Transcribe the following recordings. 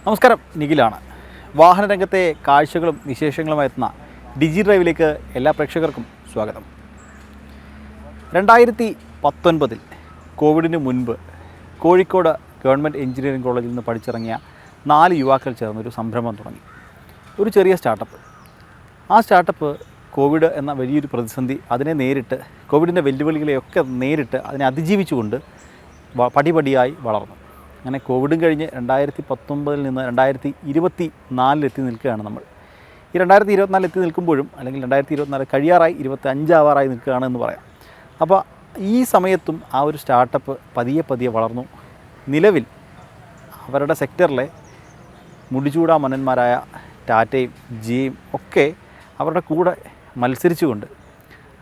നമസ്കാരം, നിഖിലാണ്. വാഹനരംഗത്തെ കാഴ്ചകളും വിശേഷങ്ങളുമായി എത്തുന്ന ഡിജി ഡ്രൈവിലേക്ക് എല്ലാ പ്രേക്ഷകർക്കും സ്വാഗതം. 2019 കോവിഡിന് മുൻപ് കോഴിക്കോട് ഗവൺമെൻറ് എഞ്ചിനീയറിംഗ് കോളേജിൽ നിന്ന് പഠിച്ചിറങ്ങിയ 4 യുവാക്കൾ ചേർന്നൊരു സംരംഭം തുടങ്ങി. ഒരു ചെറിയ സ്റ്റാർട്ടപ്പ്. ആ സ്റ്റാർട്ടപ്പ് കോവിഡ് എന്ന വലിയൊരു പ്രതിസന്ധി അതിനെ നേരിട്ട്, കോവിഡിൻ്റെ വെല്ലുവിളികളെയൊക്കെ നേരിട്ട് അതിനെ അതിജീവിച്ചുകൊണ്ട് പടിപടിയായി വളർന്നു. അങ്ങനെ കോവിഡും കഴിഞ്ഞ് 2019 നിന്ന് 2024 എത്തി നിൽക്കുകയാണ് നമ്മൾ. ഈ 2024 എത്തി നിൽക്കുമ്പോഴും, അല്ലെങ്കിൽ 2024 കഴിയാറായി 25 ആവാറായി നിൽക്കുകയാണെന്ന് പറയാം. അപ്പോൾ ഈ സമയത്തും ആ ഒരു സ്റ്റാർട്ടപ്പ് പതിയെ വളർന്നു. നിലവിൽ അവരുടെ സെക്ടറിലെ മുടിചൂടാ മനന്മാരായ ടാറ്റയും ജിയും ഒക്കെ അവരുടെ കൂടെ മത്സരിച്ചുകൊണ്ട്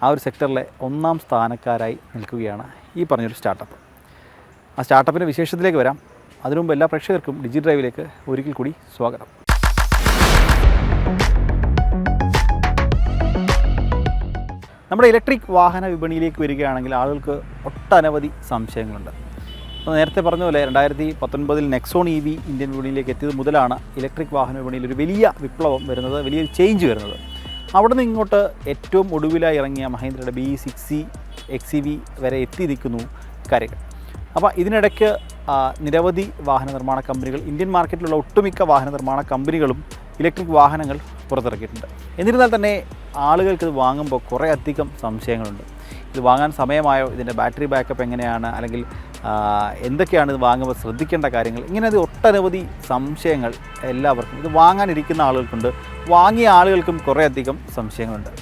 ആ ഒരു സെക്ടറിലെ 1ാം സ്ഥാനക്കാരായി നിൽക്കുകയാണ് ഈ പറഞ്ഞൊരു സ്റ്റാർട്ടപ്പ്. ആ സ്റ്റാർട്ടപ്പിൻ്റെ വിശേഷത്തിലേക്ക് വരാം. അതിനുമുമ്പ് എല്ലാ പ്രേക്ഷകർക്കും ഡിജി ഡ്രൈവിലേക്ക് ഒരിക്കൽ കൂടി സ്വാഗതം. നമ്മുടെ ഇലക്ട്രിക് വാഹന വിപണിയിലേക്ക് വരികയാണെങ്കിൽ ആളുകൾക്ക് ഒട്ടനവധി സംശയങ്ങളുണ്ട്. അപ്പോൾ നേരത്തെ പറഞ്ഞ പോലെ 2019 നെക്സോൺ EV ഇന്ത്യൻ വിപണിയിലേക്ക് എത്തിയത് മുതലാണ് ഇലക്ട്രിക് വാഹന വിപണിയിൽ ഒരു വലിയ വിപ്ലവം വരുന്നത്, വലിയൊരു ചേഞ്ച് വരുന്നത്. അവിടെ നിന്ന് ഇങ്ങോട്ട് ഏറ്റവും ഒടുവിലായി ഇറങ്ങിയ മഹീന്ദ്രയുടെ BE6 XEV വരെ എത്തി നിൽക്കുന്നു കാര്യങ്ങൾ. അപ്പോൾ ഇതിനിടയ്ക്ക് നിരവധി വാഹന നിർമ്മാണ കമ്പനികൾ, ഇന്ത്യൻ മാർക്കറ്റിലുള്ള ഒട്ടുമിക്ക വാഹന നിർമ്മാണ കമ്പനികളും ഇലക്ട്രിക് വാഹനങ്ങൾ പുറത്തിറക്കിയിട്ടുണ്ട്. എന്നിരുന്നാൽ തന്നെ ആളുകൾക്ക് ഇത് വാങ്ങുമ്പോൾ കുറേ അധികം സംശയങ്ങളുണ്ട്. ഇത് വാങ്ങാൻ സമയമായോ, ഇതിൻ്റെ ബാറ്ററി ബാക്കപ്പ് എങ്ങനെയാണ്, അല്ലെങ്കിൽ എന്തൊക്കെയാണ് ഇത് വാങ്ങുമ്പോൾ ശ്രദ്ധിക്കേണ്ട കാര്യങ്ങൾ, ഇങ്ങനെ അത് ഒട്ടനവധി സംശയങ്ങൾ എല്ലാവർക്കും, ഇത് വാങ്ങാനിരിക്കുന്ന ആളുകൾക്കുണ്ട്, വാങ്ങിയ ആളുകൾക്കും കുറേ അധികം സംശയങ്ങളുണ്ട്.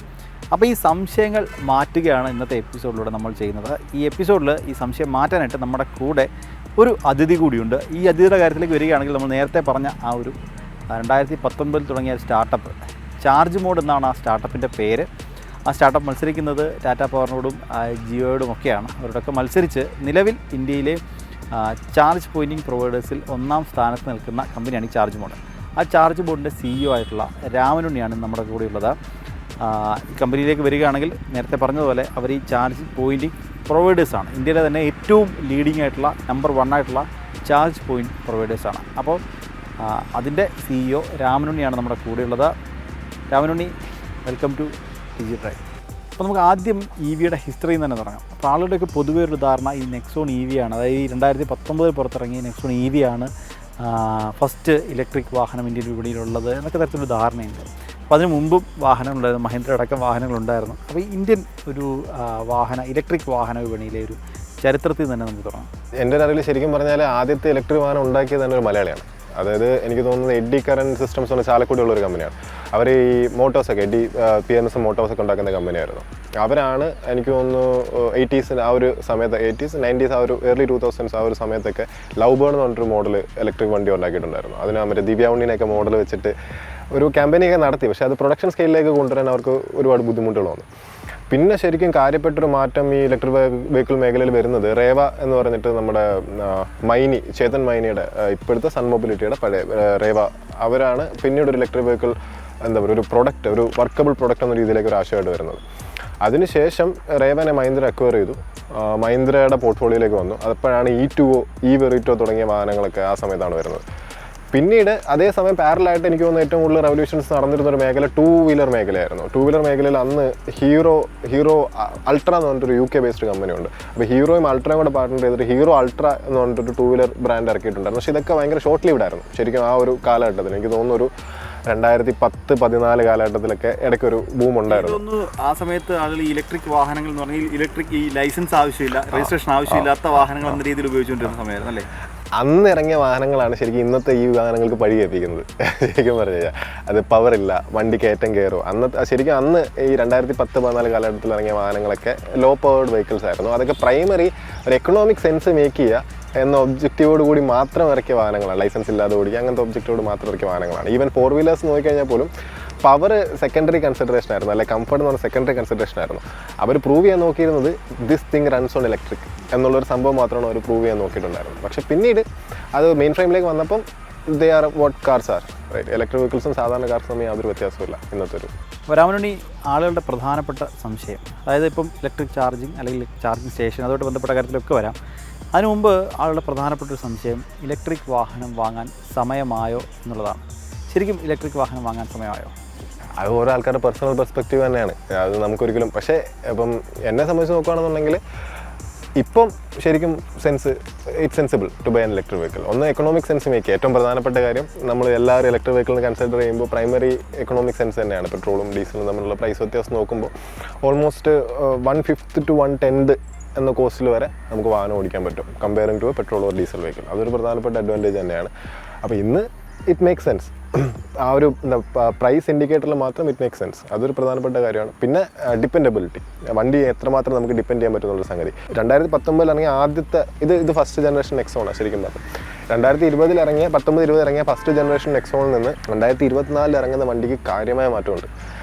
അപ്പോൾ ഈ സംശയങ്ങൾ മാറ്റുകയാണ് ഇന്നത്തെ എപ്പിസോഡിലൂടെ നമ്മൾ ചെയ്യുന്നത്. ഈ എപ്പിസോഡിൽ ഈ സംശയം മാറ്റാനായിട്ട് നമ്മുടെ കൂടെ ഒരു അതിഥി കൂടിയുണ്ട്. ഈ അതിഥിയുടെ കാര്യത്തിലേക്ക് വരികയാണെങ്കിൽ നമ്മൾ നേരത്തെ പറഞ്ഞ ആ ഒരു 2019 തുടങ്ങിയ സ്റ്റാർട്ടപ്പ്, ചാർജ് മോഡ് എന്നാണ് ആ സ്റ്റാർട്ടപ്പിൻ്റെ പേര്. ആ സ്റ്റാർട്ടപ്പ് മത്സരിക്കുന്നത് ടാറ്റ പവറിനോടും ജിയോയോടും ഒക്കെയാണ്. അവരോടൊക്കെ മത്സരിച്ച് നിലവിൽ ഇന്ത്യയിലെ ചാർജ് പോയിൻറ്റിംഗ് പ്രൊവൈഡേഴ്സിൽ 1ാം സ്ഥാനത്ത് നിൽക്കുന്ന കമ്പനിയാണ് ഈ ചാർജ് മോഡ്. ആ ചാർജ് ബോർഡിൻ്റെ CEO ആയിട്ടുള്ള രാമനുണ്ണിയാണ് നമ്മുടെ കൂടെയുള്ളത്. ഈ കമ്പനിയിലേക്ക് വരികയാണെങ്കിൽ നേരത്തെ പറഞ്ഞതുപോലെ അവർ ഈ ചാർജ് പോയിൻറ്റിംഗ് പ്രൊവൈഡേഴ്സാണ്. ഇന്ത്യയിലെ തന്നെ ഏറ്റവും ലീഡിംഗ് ആയിട്ടുള്ള നമ്പർ 1 ആയിട്ടുള്ള ചാർജ് പോയിൻറ്റ് പ്രൊവൈഡേഴ്സാണ്. അപ്പോൾ അതിൻ്റെ CEO രാമനുണ്ണിയാണ് നമ്മുടെ കൂടെയുള്ളത്. Ramanunni, welcome to digi drive. അപ്പോൾ നമുക്ക് ആദ്യം EVയുടെ ഹിസ്റ്ററിയിൽ തന്നെ തുടങ്ങാം. അപ്പോൾ ആളുടെയൊക്കെ പൊതുവേ ഒരു ധാരണ ഈ നെക്സോൺ EV ആണ്. അതായത് ഈ 2019 പുറത്തിറങ്ങിയ നെക്സോൺ EV ആണ് ഫസ്റ്റ് ഇലക്ട്രിക് വാഹനം ഇന്ത്യൻ വിപണിയിലുള്ളത് എന്നൊക്കെ തരത്തിലൊരു ധാരണയുണ്ട്. അപ്പോൾ അതിന് മുമ്പും വാഹനങ്ങളുണ്ടായിരുന്നു, മഹീന്ദ്ര അടക്കം വാഹനങ്ങളുണ്ടായിരുന്നു. അപ്പോൾ ഈ ഇന്ത്യൻ ഒരു ഇലക്ട്രിക് വാഹന വിപണിയിലെ ഒരു ചരിത്രത്തിൽ തന്നെ നമുക്ക് തുടങ്ങാം. എൻ്റെ ഒരു അറിവിൽ ശരിക്കും പറഞ്ഞാൽ ആദ്യത്തെ ഇലക്ട്രിക് വാഹനം ഉണ്ടാക്കിയത് തന്നെ ഒരു മലയാളിയാണ്. അതായത് എനിക്ക് തോന്നുന്നത് എഡ്ഡി കറൻറ്റ് സിസ്റ്റംസ് എന്ന ചാലക്കുടിയുള്ളൊരു കമ്പനിയാണ്. അവർ ഈ മോട്ടോഴ്സൊക്കെ PMS മോട്ടോഴ്സൊക്കെ ഉണ്ടാക്കുന്ന കമ്പനിയായിരുന്നു. അവരാണ് എനിക്ക് തോന്നുന്നു 80s ആ ഒരു സമയത്ത്, 80s 90s ആ ഒരു early 2000s ആ ഒരു സമയത്തൊക്കെ ലവ് ബേർഡ് എന്ന് പറഞ്ഞിട്ടൊരു മോഡൽ ഇലക്ട്രിക് വണ്ടി ഉണ്ടാക്കിയിട്ടുണ്ടായിരുന്നു. അതിന് മറ്റേ ദിവ്യ ഉണ്ണിനെയൊക്കെ മോഡൽ വെച്ചിട്ട് ഒരു ക്യാമ്പയിനൊക്കെ നടത്തി. പക്ഷേ അത് പ്രൊഡക്ഷൻ സ്കെയിലിലേക്ക് കൊണ്ടുവരാൻ അവർക്ക് ഒരുപാട് ബുദ്ധിമുട്ടുകൾ വന്നു. പിന്നെ ശരിക്കും കാര്യപ്പെട്ടൊരു മാറ്റം ഈ ഇലക്ട്രിക് വെഹിക്കിൾ മേഖലയിൽ വരുന്നത് റേവ എന്ന് പറഞ്ഞിട്ട് നമ്മുടെ മൈനി, ചേതൻ മൈനിയുടെ ഇപ്പോഴത്തെ സൺ മൊബിലിറ്റിയുടെ പഴയ റേവ, അവരാണ് പിന്നീട് ഒരു ഇലക്ട്രിക് വെഹിക്കിൾ എന്താ പറയുക, ഒരു പ്രൊഡക്റ്റ്, ഒരു വർക്കബിൾ പ്രൊഡക്റ്റ് എന്ന രീതിയിലേക്ക് ഒരു ആശയമായിട്ട് വരുന്നത്. അതിനുശേഷം റേവനെ മഹീന്ദ്ര അക്വയർ ചെയ്തു, മഹീന്ദ്രയുടെ പോർട്ട്ഫോളിയോയിലേക്ക് വന്നു. അപ്പോഴാണ് E2O, വെറിറ്റോ തുടങ്ങിയ വാഹനങ്ങളൊക്കെ ആ സമയത്താണ് വരുന്നത്. പിന്നീട് അതേസമയം പാരലായിട്ട് എനിക്ക് തോന്നുന്നു ഏറ്റവും കൂടുതൽ റെവല്യൂഷൻസ് നടന്നിരുന്ന ഒരു മേഖല 2 വീലർ മേഖലയായിരുന്നു. 2 വീലർ മേഖലയിൽ അന്ന് ഹീറോ അൾട്ര എന്ന് പറഞ്ഞിട്ടൊരു UK ബേസ്ഡ് കമ്പനിയുണ്ട്. അപ്പോൾ ഹീറോയും അൾട്രയും കൂടെ പാർട്ണർ ചെയ്തിട്ട് ഹീറോ അൾട്ര എന്ന് പറഞ്ഞിട്ടൊരു 2 വീലർ ബ്രാൻഡ് ഇറക്കിയിട്ടുണ്ടായിരുന്നു. പക്ഷേ ഇതൊക്കെ ഭയങ്കര ഷോർട്ട് ലീവ്ഡ് ആയിരുന്നു ശരിക്കും ആ ഒരു കാലഘട്ടത്തിൽ. എനിക്ക് തോന്നുന്നു ഒരു 2010-14 കാലഘട്ടത്തിലൊക്കെ ഇടയ്ക്കൊരു ബൂം ഉണ്ടായിരുന്നു. ആ സമയത്ത് ആളുകൾ ഈ ഇലക്ട്രിക് വാഹനങ്ങൾ എന്ന് പറഞ്ഞാൽ ഇലക്ട്രിക് ഈ ലൈസൻസ് ആവശ്യമില്ല, രജിസ്ട്രേഷൻ ആവശ്യമില്ലാത്ത വാഹനങ്ങൾ എന്ന രീതിയിൽ ഉപയോഗിച്ചുകൊണ്ടിരുന്ന സമയമായിരുന്നു അല്ലേ? അന്ന് ഇറങ്ങിയ വാഹനങ്ങളാണ് ശരിക്കും ഇന്നത്തെ ഈ വാഹനങ്ങൾക്ക് പഴി കേൾപ്പിക്കുന്നത്. ശരിക്കും പറഞ്ഞു കഴിഞ്ഞാൽ അത് പവറില്ല, വണ്ടി കയറ്റം കയറും. ശരിക്കും അന്ന് ഈ 2010-14 കാലഘട്ടത്തിൽ ഇറങ്ങിയ വാഹനങ്ങളൊക്കെ ലോ പവേർഡ് വെഹിക്കിൾസ് ആയിരുന്നു. അതൊക്കെ പ്രൈമറി ഒരു എക്കണോമിക് സെൻസ് മേക്ക് ചെയ്യുക എന്ന ഒബ്ജക്റ്റീവോട് കൂടി മാത്രം ഇറക്കിയ വാഹനങ്ങളാണ്. ലൈസൻസ് ഇല്ലാതെ ഓടിക്കുക അങ്ങനത്തെ ഒബ്ജക്റ്റീവോട് മാത്രം ഇറക്കിയ വാഹനങ്ങളാണ്. ഈവൻ 4 വീലേഴ്സ് നോക്കിക്കഴിഞ്ഞാൽ പോലും പവർ സെക്കൻഡറി കൺസിഡറേഷൻ ആയിരുന്നു, അല്ലെങ്കിൽ കംഫർട്ട് എന്ന് പറഞ്ഞ സെക്കൻഡറി കൺസിഡറേഷൻ ആയിരുന്നു. അവർ പ്രൂവ് ചെയ്യാൻ നോക്കിയിരുന്നത് this thing runs on electric എന്നുള്ളൊരു സംഭവം മാത്രമാണ് അവർ പ്രൂവ് ചെയ്യാൻ നോക്കിയിട്ടുണ്ടായിരുന്നത്. പക്ഷേ പിന്നീട് അത് മെയിൻ ഫ്രെയിമിലേക്ക് വന്നപ്പം they are what cars are, right? Electric വെഹിക്കിൾസും സാധാരണ കാർസും തമ്മിൽ യാതൊരു വ്യത്യാസമില്ല ഇന്നത്തെ ഒരു. വരാമനുണ്ണി, ആളുകളുടെ പ്രധാനപ്പെട്ട സംശയം, അതായത് ഇപ്പം ഇലക്ട്രിക് ചാർജിങ് അല്ലെങ്കിൽ ചാർജിങ് സ്റ്റേഷൻ, അതുമായിട്ട് ബന്ധപ്പെട്ട കാര്യത്തിലൊക്കെ വരാം. അതിനു മുമ്പ് ആളുടെ പ്രധാനപ്പെട്ട ഒരു സംശയം ഇലക്ട്രിക് വാഹനം വാങ്ങാൻ സമയമായോ എന്നുള്ളതാണ്. ശരിക്കും ഇലക്ട്രിക് വാഹനം വാങ്ങാൻ സമയമായോ? അത് ഓരോ ആൾക്കാരുടെ പേഴ്സണൽ പെർസ്പെക്റ്റീവ് തന്നെയാണ്. അത് നമുക്കൊരിക്കലും, പക്ഷേ ഇപ്പം എന്നെ സംബന്ധിച്ച് നോക്കുകയാണെന്നുണ്ടെങ്കിൽ ഇപ്പം ശരിക്കും it's sensible to buy an electric vehicle. ഒന്ന് എക്കണോമിക് സെൻസ് മേക്ക്. ഏറ്റവും പ്രധാനപ്പെട്ട കാര്യം നമ്മൾ എല്ലാവരും ഇലക്ട്രിക് വെഹിക്കിളിന് കൺസിഡർ ചെയ്യുമ്പോൾ പ്രൈമറി എക്കണോമിക് സെൻസ് തന്നെയാണ്. പെട്രോളും ഡീസലും തമ്മിലുള്ള പ്രൈസ് വ്യത്യാസം നോക്കുമ്പോൾ ഓൾമോസ്റ്റ് 1/5 to 1/10 എന്ന കോസ്റ്റിൽ വരെ നമുക്ക് വാഹനം ഓടിക്കാൻ പറ്റും comparing to petrol or diesel vehicle. അതൊരു പ്രധാനപ്പെട്ട അഡ്വാൻറ്റേജ് തന്നെയാണ്. അപ്പോൾ ഇന്ന് ഇറ്റ് മേക്ക് സെൻസ്. ആ ഒരു പ്രൈസ് ഇൻഡിക്കേറ്ററിൽ മാത്രം ഇറ്റ് മേക്ക് സെൻസ്. അതൊരു പ്രധാനപ്പെട്ട കാര്യമാണ്. പിന്നെ ഡിപ്പെൻഡബിലിറ്റി, വണ്ടി എത്രമാത്രം നമുക്ക് ഡിപ്പെൻഡ് ചെയ്യാൻ പറ്റുന്നുള്ള സംഗതി. 2019 ഇറങ്ങിയ ആദ്യത്തെ ഇത് ഫസ്റ്റ് ജനറേഷൻ നെക്സോണാണ് ശരിക്കും പറഞ്ഞത്. 2020 ഇറങ്ങിയ 19-20 ഇറങ്ങിയ ഫസ്റ്റ് ജനറേഷൻ നെക്സോണിൽ നിന്ന് 2024 ഇറങ്ങുന്ന വണ്ടിക്ക് കാര്യമായ മാറ്റമുണ്ട്.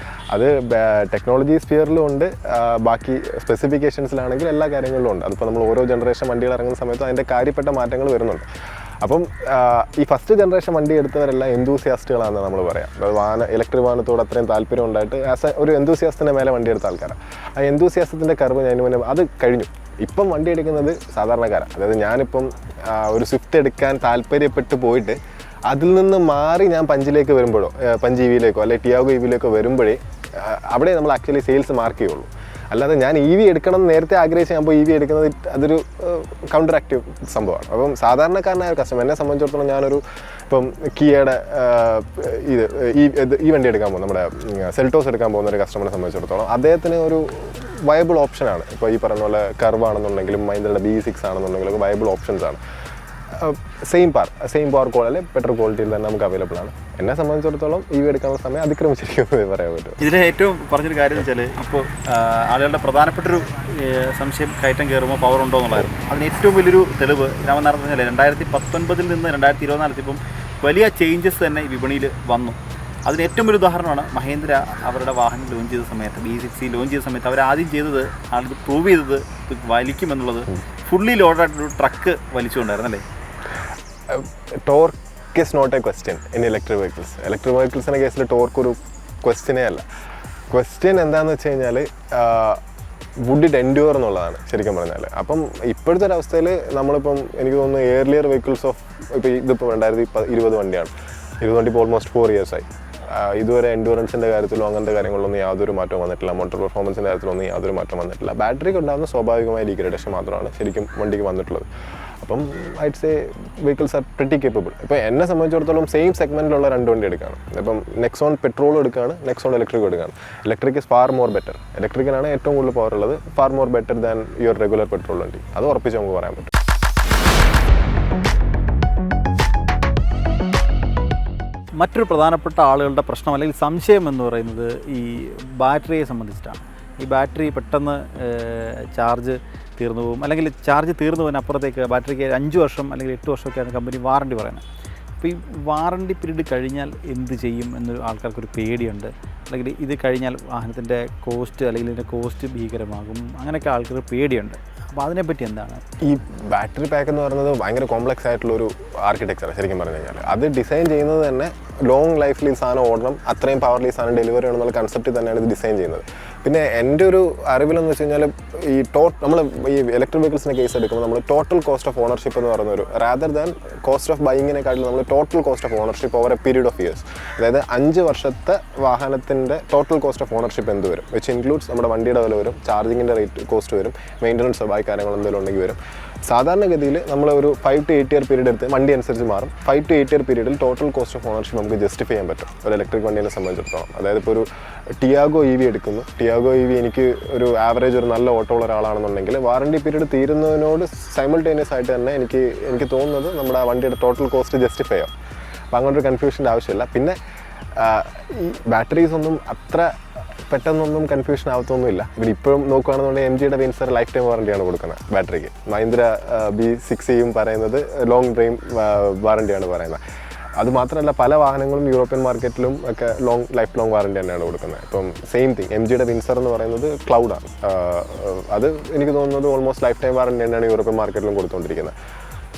അത് ടെക്നോളജി സ്ഫിയറിലും ഉണ്ട്, ബാക്കി സ്പെസിഫിക്കേഷൻസിലാണെങ്കിൽ എല്ലാ കാര്യങ്ങളിലും ഉണ്ട്. അതിപ്പോൾ നമ്മൾ ഓരോ ജനറേഷൻ വണ്ടികൾ ഇറങ്ങുന്ന സമയത്ത് അതിൻ്റെ കാര്യപ്പെട്ട മാറ്റങ്ങൾ വരുന്നുണ്ട്. അപ്പം ഈ ഫസ്റ്റ് ജനറേഷൻ വണ്ടി എടുത്തവരെല്ലാം എന്തൂസിയാസ്റ്റുകളാണെന്ന് നമ്മൾ പറയാം. അത് ഇലക്ട്രിക് വാഹനത്തോട് അത്രയും താല്പര്യം ഉണ്ടായിട്ട് ഒരു എന്തൂസിയാസ്റ്റിൻ്റെ മേലെ വണ്ടി എടുത്ത ആൾക്കാരാണ്. ആ എന്തൂസിയാസത്തിൻ്റെ കർവ് ഞാൻ മുന്നേ അത് കഴിഞ്ഞു. ഇപ്പം വണ്ടി എടുക്കുന്നത് സാധാരണക്കാരാണ്. അതായത് ഞാനിപ്പം ഒരു സ്വിഫ്റ്റ് എടുക്കാൻ താല്പര്യപ്പെട്ട് പോയിട്ട് അതിൽ നിന്ന് മാറി ഞാൻ പഞ്ചിലേക്ക് വരുമ്പോഴോ പഞ്ച് EVയിലേക്കോ അല്ലെങ്കിൽ ടിയാഗോ EVയിലേക്കോ വരുമ്പോഴേ അവിടെ നമ്മൾ ആക്ച്വലി സെയിൽസ് മാർക്ക് ചെയ്യുള്ളൂ. അല്ലാതെ ഞാൻ EV എടുക്കണം എന്ന് നേരത്തെ ആഗ്രഹിച്ച് ഞാൻ ഇപ്പോൾ EV എടുക്കുന്നത് അതൊരു കൗണ്ടർ ആക്റ്റീവ് സംഭവമാണ്. അപ്പം സാധാരണക്കാരനായ ഒരു കസ്റ്റമർ, എന്നെ സംബന്ധിച്ചിടത്തോളം ഞാനൊരു ഇപ്പം കിയയുടെ ഈ വണ്ടി എടുക്കാൻ പോകും, നമ്മുടെ സെൽട്ടോസ് എടുക്കാൻ പോകുന്ന ഒരു കസ്റ്റമറെ സംബന്ധിച്ചിടത്തോളം അദ്ദേഹത്തിന് ഒരു വയബിൾ ഓപ്ഷനാണ്. ഇപ്പോൾ ഈ പറയുന്ന പോലെ കർവ് ആണെന്നുണ്ടെങ്കിലും മഹീന്ദ്രയുടെ B6 ആണെന്നുണ്ടെങ്കിലും വയബിൾ ഓപ്ഷൻസ് ആണ്. സെയിം പവർ ക്വാളിറ്റി ബെറ്റർ ക്വാളിറ്റിയിൽ തന്നെ നമുക്ക് അവൈലബിൾ ആണ്. എന്നെ സംബന്ധിച്ചിടത്തോളം EV എടുക്കാനുള്ള സമയം അതിക്രമിച്ചിരിക്കുന്നത് പറയാൻ പറ്റും. ഇതിൽ ഏറ്റവും പറഞ്ഞൊരു കാര്യം എന്ന് വെച്ചാൽ ഇപ്പോൾ ആളുകളുടെ പ്രധാനപ്പെട്ടൊരു സംശയം കയറ്റം കയറുമ്പോൾ പവർ ഉണ്ടോ എന്നുള്ളതായിരുന്നു. അതിന് ഏറ്റവും വലിയൊരു തെളിവ് ഞാൻ പറഞ്ഞാൽ 2019 നിന്ന് 2024 ഇപ്പം വലിയ ചേഞ്ചസ് തന്നെ ഈ വിപണിയിൽ വന്നു. അതിന് ഏറ്റവും വലിയ ഉദാഹരണമാണ് മഹീന്ദ്ര അവരുടെ വാഹനം ലോഞ്ച് ചെയ്ത സമയത്ത്, B6 ലോഞ്ച് ചെയ്ത സമയത്ത് അവർ ആദ്യം ചെയ്തത്, ആൾക്ക് പ്രൂവ് ചെയ്തത് വലിക്കുമെന്നുള്ളത്. ഫുള്ളി ലോഡായിട്ടൊരു ട്രക്ക് വലിച്ചുകൊണ്ടായിരുന്നല്ലേ. Torque is not a question in electric vehicles. Electric വെഹിക്കിൾസിൻ്റെ കേസിൽ ടോർക്ക് ഒരു ക്വസ്റ്റ്യനേ അല്ല. ക്വസ്റ്റ്യൻ എന്താണെന്ന് വെച്ച് കഴിഞ്ഞാൽ വുഡ് ഇറ്റ് എൻഡ്യൂർ എന്നുള്ളതാണ് ശരിക്കും പറഞ്ഞാൽ. അപ്പം ഇപ്പോഴത്തെ ഒരു അവസ്ഥയിൽ നമ്മളിപ്പം എനിക്ക് തോന്നുന്നു ഏർലിയർ വെഹിക്കിൾസ് ഓഫ് ഇപ്പോൾ ഇതിപ്പോൾ 2020 വണ്ടിയാണ്. 20 വണ്ടി ഇപ്പോൾ ഓൾമോസ്റ്റ് 4 years ആയി. ഇതുവരെ എൻഡ്യൂറൻസിൻ്റെ കാര്യത്തിലോ അങ്ങനത്തെ കാര്യങ്ങളിലൊന്നും യാതൊരു മാറ്റവും വന്നിട്ടില്ല. മോട്ടോർ പെർഫോമൻസിൻ്റെ കാര്യത്തിലൊന്നും യാതൊരു മാറ്റം വന്നിട്ടില്ല. ബാറ്ററിക്ക് ഉണ്ടാകുന്ന സ്വാഭാവികമായ ഡീഗ്രഡേഷൻ മാത്രമാണ് ശരിക്കും വണ്ടിക്ക് വന്നിട്ടുള്ളത്. അപ്പം IIT say vehicles R pretty capable. ഇപ്പോൾ എന്നെ സംബന്ധിച്ചിടത്തോളം സെയിം സെഗ്മെൻറ്റിലുള്ള 2 വണ്ടി എടുക്കുകയാണ്. ഇപ്പം നെക്സോൺ പെട്രോളും എടുക്കുകയാണ്, നെക്സോൺ ഇലക്ട്രിക്കും എടുക്കുകയാണ്. Electric is far more better. ഇലക്ട്രിക്കിനാണ് ഏറ്റവും കൂടുതൽ പവർ ഉള്ളത്. Far more better than your regular petrol വണ്ടി. അത് ഉറപ്പിച്ച് നമുക്ക് പറയാൻ പറ്റും. മറ്റൊരു പ്രധാനപ്പെട്ട ആളുകളുടെ പ്രശ്നം അല്ലെങ്കിൽ സംശയം എന്ന് പറയുന്നത് ഈ ബാറ്ററിയെ സംബന്ധിച്ചിട്ടാണ്. ഈ ബാറ്ററി പെട്ടെന്ന് ചാർജ് തീർന്നു പോകും, അല്ലെങ്കിൽ ചാർജ് തീർന്നു പോകുന്ന അപ്പുറത്തേക്ക് ബാറ്ററിക്ക് 5 വർഷം അല്ലെങ്കിൽ 8 വർഷമൊക്കെയാണ് കമ്പനി വാറണ്ടി പറയുന്നത്. അപ്പോൾ ഈ വാറണ്ടി പീരീഡ് കഴിഞ്ഞാൽ എന്ത് ചെയ്യും എന്നൊരു ആൾക്കാർക്കൊരു പേടിയുണ്ട്. അല്ലെങ്കിൽ ഇത് കഴിഞ്ഞാൽ വാഹനത്തിൻ്റെ കോസ്റ്റ് അല്ലെങ്കിൽ ഇതിൻ്റെ കോസ്റ്റ് ഭീകരമാകും, അങ്ങനെയൊക്കെ ആൾക്കാർക്ക് പേടിയുണ്ട്. അപ്പോൾ അതിനെപ്പറ്റി എന്താണ്? ഈ ബാറ്ററി പാക്ക് എന്ന് പറയുന്നത് ഭയങ്കര കോംപ്ലക്സ് ആയിട്ടുള്ളൊരു ആർക്കിടെക്ചറാണ് ശരിക്കും പറഞ്ഞു കഴിഞ്ഞാൽ. അത് ഡിസൈൻ ചെയ്യുന്നത് തന്നെ ലോങ് ലൈഫിൽ ഈ സാധനം ഓടണം, അത്രയും പവർലി ഈ സാധനം ഡെലിവറി ചെയ്യണം എന്നുള്ള കൺസെപ്റ്റ് തന്നെയാണ് ഇത് ഡിസൈൻ ചെയ്യുന്നത്. പിന്നെ എൻ്റെ ഒരു അറിവിലെന്ന് വെച്ച് കഴിഞ്ഞാൽ ഈ നമ്മൾ ഈ ഇലക്ട്രിക് വെഹിക്കിൾസിൻ്റെ കേസ് എടുക്കുമ്പോൾ നമ്മൾ ടോട്ടൽ കോസ്റ്റ് ഓഫ് ഓണർഷിപ്പ് എന്ന് പറയുന്ന ഒരു റാദർ ദാൻ കോസ്റ്റ് ഓഫ് ബൈങ്ങിനെക്കാട്ടിലും നമ്മൾ total cost of ownership over a period of years, അതായത് 5 വർഷത്തെ വാഹനത്തിൻ്റെ ടോട്ടൽ കോസ്റ്റ് ഓഫ് ഓണർഷിപ്പ് എന്ത് വരും, വിച്ച് ഇൻക്ലൂഡ്സ് നമ്മുടെ വണ്ടിയുടെ വില വരും, ചാർജിങ്ങിൻ്റെ റേറ്റ് കോസ്റ്റ് വരും, മെയിൻ്റനൻസ് ബാക്കി കാര്യങ്ങൾ എന്തെങ്കിലും ഉണ്ടെങ്കിൽ വരും. സാധാരണഗതിയിൽ നമ്മൾ ഒരു 5 to 8 year പീരീഡ് എടുത്ത് വണ്ടി അനുസരിച്ച് മാറും. 5 to 8 year പീരീഡിൽ ടോട്ടൽ കോസ്റ്റ് ഓഫ് ഓണർഷിപ്പ് നമുക്ക് ജസ്റ്റിഫൈ ചെയ്യാൻ പറ്റും ഒരു ഇലക്ട്രിക് വണ്ടീനെ സംബന്ധിച്ചിടത്തോളം. അതായത് ഇപ്പോൾ ഒരു ടിയാഗോ EV എടുക്കുന്നു. ടിയാഗോ EV എനിക്ക് ഒരു ആവറേജ് ഒരു നല്ല ഓട്ടോ ഉള്ള ഒരാളാണെന്നുണ്ടെങ്കിൽ വാറണ്ടി പീരീഡ് തീരുന്നതിനോട് സൈമൾട്ടേനിയസ് ആയിട്ട് തന്നെ എനിക്ക് തോന്നുന്നത് നമ്മുടെ ആ വണ്ടിയുടെ ടോട്ടൽ കോസ്റ്റ് ജസ്റ്റിഫൈ ആവും. അപ്പോൾ അങ്ങനെ ഒരു കൺഫ്യൂഷൻ്റെ ആവശ്യമില്ല. പിന്നെ ഈ ബാറ്ററീസ് ഒന്നും അത്ര പെട്ടെന്നൊന്നും കൺഫ്യൂഷൻ ആവത്തൊന്നുമില്ല. ഇവിടെ ഇപ്പോഴും നോക്കുകയാണെന്നുണ്ടെങ്കിൽ MGയുടെ വിൻസർ ലൈഫ് ടൈം വാറണ്ടിയാണ് കൊടുക്കുന്നത് ബാറ്ററിക്ക്. മഹീന്ദ്ര B6 പറയുന്നത് ലോങ് ടൈം വാറണ്ടിയാണ് പറയുന്നത്. അതുമാത്രമല്ല പല വാഹനങ്ങളും യൂറോപ്യൻ മാർക്കറ്റിലും ഒക്കെ ലൈഫ് ലോങ് വാറണ്ടി തന്നെയാണ് കൊടുക്കുന്നത്. ഇപ്പം സെയിം തിങ് MGയുടെ വിൻസർ എന്ന് പറയുന്നത് ക്ലൗഡാണ്. അത് എനിക്ക് തോന്നുന്നത് ഓൾമോസ്റ്റ് ലൈഫ് ടൈം വാറണ്ടി തന്നെയാണ് യൂറോപ്യൻ മാർക്കറ്റിലും കൊടുത്തുകൊണ്ടിരിക്കുന്നത്.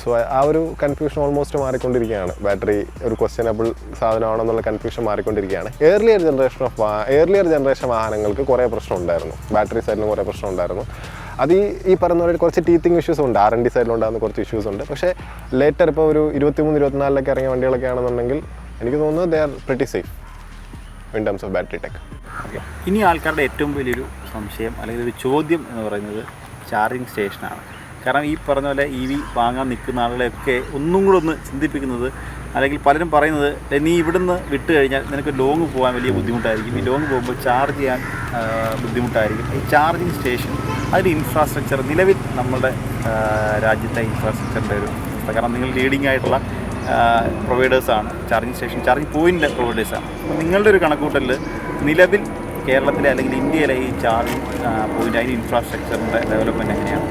സോ ആ ഒരു കൺഫ്യൂഷൻ ഓൾമോസ്റ്റ് മാറിക്കൊണ്ടിരിക്കുകയാണ്. ബാറ്ററി ഒരു ക്വസ്റ്റ്യനബിൾ സാധനമാണെന്നുള്ള കൺഫ്യൂഷൻ മാറിക്കൊണ്ടിരിക്കുകയാണ്. ഏർലിയർ ജനറേഷൻ വാഹനങ്ങൾക്ക് കുറേ പ്രശ്നം ഉണ്ടായിരുന്നു, ബാറ്ററി സൈഡിലും കുറേ പ്രശ്നം ഉണ്ടായിരുന്നു. അത് ഈ പറയുന്ന പോലെ കുറച്ച് ടീത്തിങ് ഇഷ്യൂസ് ഉണ്ട്, R&D സൈഡിലുണ്ടാകുന്ന കുറച്ച് ഇഷ്യൂസ് ഉണ്ട്. പക്ഷേ ലേറ്റർ ഇപ്പോൾ ഒരു 23-24 ഇറങ്ങിയ വണ്ടികളൊക്കെ ആണെന്നുണ്ടെങ്കിൽ എനിക്ക് തോന്നുന്നു they are pretty safe in terms of battery tech. ഇനി ആൾക്കാരുടെ ഏറ്റവും വലിയൊരു സംശയം അല്ലെങ്കിൽ ഒരു ചോദ്യം എന്ന് പറയുന്നത് ചാർജിങ് സ്റ്റേഷനാണ്. കാരണം ഈ പറഞ്ഞ പോലെ EV വാങ്ങാൻ നിൽക്കുന്ന ആളുകളെയൊക്കെ ഒന്നും കൂടെ ഒന്ന് ചിന്തിപ്പിക്കുന്നത്, അല്ലെങ്കിൽ പലരും പറയുന്നത് നീ ഇവിടുന്ന് വിട്ട് കഴിഞ്ഞാൽ നിനക്ക് ലോങ് പോകാൻ വലിയ ബുദ്ധിമുട്ടായിരിക്കും, ഈ ലോങ് പോകുമ്പോൾ ചാർജ് ചെയ്യാൻ ബുദ്ധിമുട്ടായിരിക്കും. ഈ ചാർജിങ് സ്റ്റേഷൻ അതിൻ്റെ ഇൻഫ്രാസ്ട്രക്ചർ നിലവിൽ നമ്മുടെ രാജ്യത്തെ ഇൻഫ്രാസ്ട്രക്ചറിൻ്റെ ഒരു, കാരണം നിങ്ങൾ ലീഡിംഗ് ആയിട്ടുള്ള പ്രൊവൈഡേഴ്സാണ് ചാർജിങ് സ്റ്റേഷൻ, ചാർജിങ് പോയിൻ്റ് പ്രൊവൈഡേഴ്സാണ്. അപ്പോൾ നിങ്ങളുടെ ഒരു കണക്കൂട്ടലിൽ നിലവിൽ കേരളത്തിലെ അല്ലെങ്കിൽ ഇന്ത്യയിലെ ഈ ചാർജിങ് പോയിൻ്റ് അതിൻ്റെ ഇൻഫ്രാസ്ട്രക്ചറിൻ്റെ ഡെവലപ്മെൻറ്റ് എങ്ങനെയാണ്?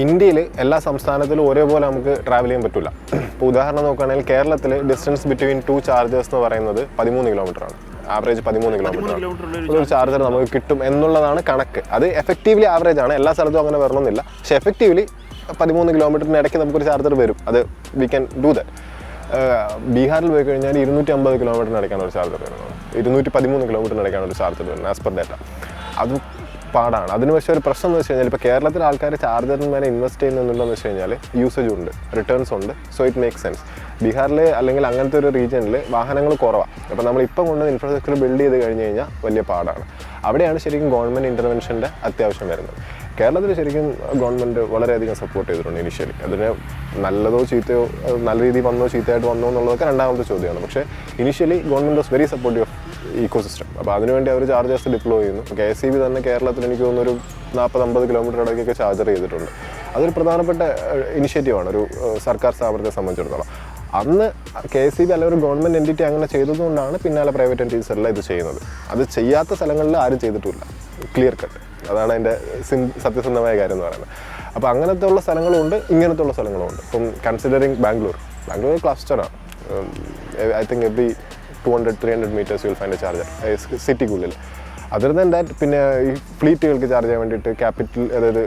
ഇന്ത്യയിൽ എല്ലാ സംസ്ഥാനത്തിലും ഒരേപോലെ നമുക്ക് ട്രാവൽ ചെയ്യാൻ പറ്റില്ല. ഇപ്പോൾ ഉദാഹരണം നോക്കുകയാണെങ്കിൽ കേരളത്തിൽ ഡിസ്റ്റൻസ് ബിറ്റ്വീൻ 2 ചാർജേഴ്സ് എന്ന് പറയുന്നത് 13 കിലോമീറ്ററാണ്. ആവറേജ് 13 കിലോമീറ്ററാണ് ഒരു ചാർജർ നമുക്ക് കിട്ടും എന്നുള്ളതാണ് കണക്ക്. അത് എഫക്റ്റീവ്ലി ആവറേജ് ആണ്, എല്ലാ സ്ഥലത്തും അങ്ങനെ വരണമെന്നില്ല. പക്ഷേ എഫക്റ്റീവ്ലി 13 കിലോമീറ്ററിന് ഇടയ്ക്ക് നമുക്കൊരു ചാർജർ വരും. അത് വി ക്യാൻ ഡൂ ദാറ്റ്. ബീഹാറിൽ പോയി കഴിഞ്ഞാൽ 250 കിലോമീറ്ററിന് ഇടയ്ക്കാണ് ഒരു ചാർജർ വരുന്നത്, 213 കിലോമീറ്ററിന് ഇടയ്ക്കാണ് ഒരു ചാർജർ വരുന്നത് ആസ് പെർ ഡേറ്റ. അത് പാടാണ്. അതിന് പക്ഷേ ഒരു പ്രശ്നം എന്ന് വെച്ച് കഴിഞ്ഞാൽ ഇപ്പോൾ കേരളത്തിലെ ആൾക്കാർ ചാർജറിന് മേലെ ഇൻവെസ്റ്റ് ചെയ്യുന്നുണ്ടെന്ന് വെച്ച് കഴിഞ്ഞാൽ യൂസേജ് ഉണ്ട്, റിട്ടേൺസ് ഉണ്ട്. So it make sense. ബീഹാറിൽ അല്ലെങ്കിൽ അങ്ങനത്തെ ഒരു റീജിയനിൽ വാഹനങ്ങൾ കുറവാണ്. അപ്പോൾ നമ്മളിപ്പം കൊണ്ട് ഇൻഫ്രാസ്ട്രക്ചർ ബിൽഡ് ചെയ്ത് കഴിഞ്ഞ് കഴിഞ്ഞാൽ വലിയ പാടാണ്. അവിടെയാണ് ശരിക്കും ഗവൺമെൻറ് ഇൻ്റർവെൻഷൻ്റെ അത്യാവശ്യം വരുന്നത്. കേരളത്തിൽ ശരിക്കും ഗവൺമെൻറ് വളരെയധികം സപ്പോർട്ട് ചെയ്തിട്ടുണ്ട് ഇനിഷ്യലി. അതിന് നല്ലതോ ചീത്തയോ, നല്ല രീതിയിൽ വന്നോ ചീത്തയായിട്ട് വന്നോ എന്നുള്ളതൊക്കെ രണ്ടാമത്തെ ചോദ്യമാണ്. പക്ഷേ initially government was very supportive of ecosystem. അപ്പോൾ അതിനുവേണ്ടി അവർ ചാർജേഴ്സ് ഡിപ്ലോയ് ചെയ്യുന്നു. KSEB തന്നെ കേരളത്തിൽ എനിക്ക് തോന്നുന്നു ഒരു 40-50 കിലോമീറ്റർ ഇടയ്ക്കൊക്കെ ചാർജർ ചെയ്തിട്ടുണ്ട്. അതൊരു പ്രധാനപ്പെട്ട ഇനിഷ്യേറ്റീവാണ് ഒരു സർക്കാർ സ്ഥാപനത്തെ സംബന്ധിച്ചിടത്തോളം. അന്ന് KSEB അല്ലെങ്കിൽ ഒരു ഗവൺമെൻറ് എൻറ്റിറ്റി അങ്ങനെ ചെയ്തതുകൊണ്ടാണ് പിന്നാലെ പ്രൈവറ്റ് എൻറ്റിറ്റീസ് എല്ലാം ഇത് ചെയ്യുന്നത്. അത് ചെയ്യാത്ത സ്ഥലങ്ങളിൽ ആരും ചെയ്തിട്ടില്ല, ക്ലിയർ കട്ട്. അതാണ് അതിൻ്റെ സത്യസന്ധമായ കാര്യം എന്ന് പറയുന്നത്. അപ്പോൾ അങ്ങനത്തെ ഉള്ള സ്ഥലങ്ങളും ഉണ്ട്, ഇങ്ങനത്തെ ഉള്ള സ്ഥലങ്ങളും ഉണ്ട്. ഇപ്പം കൺസിഡറിങ് ബാംഗ്ലൂർ ക്ലസ്റ്ററാണ്. I think every 200-300 meters you'll find a charger സിറ്റിക്കുള്ളിൽ. അതർ ദാൻ ദാറ്റ് പിന്നെ ഈ ഫ്ലീറ്റുകൾക്ക് ചാർജ് ചെയ്യാൻ വേണ്ടിയിട്ട് ക്യാപിറ്റൽ, അതായത്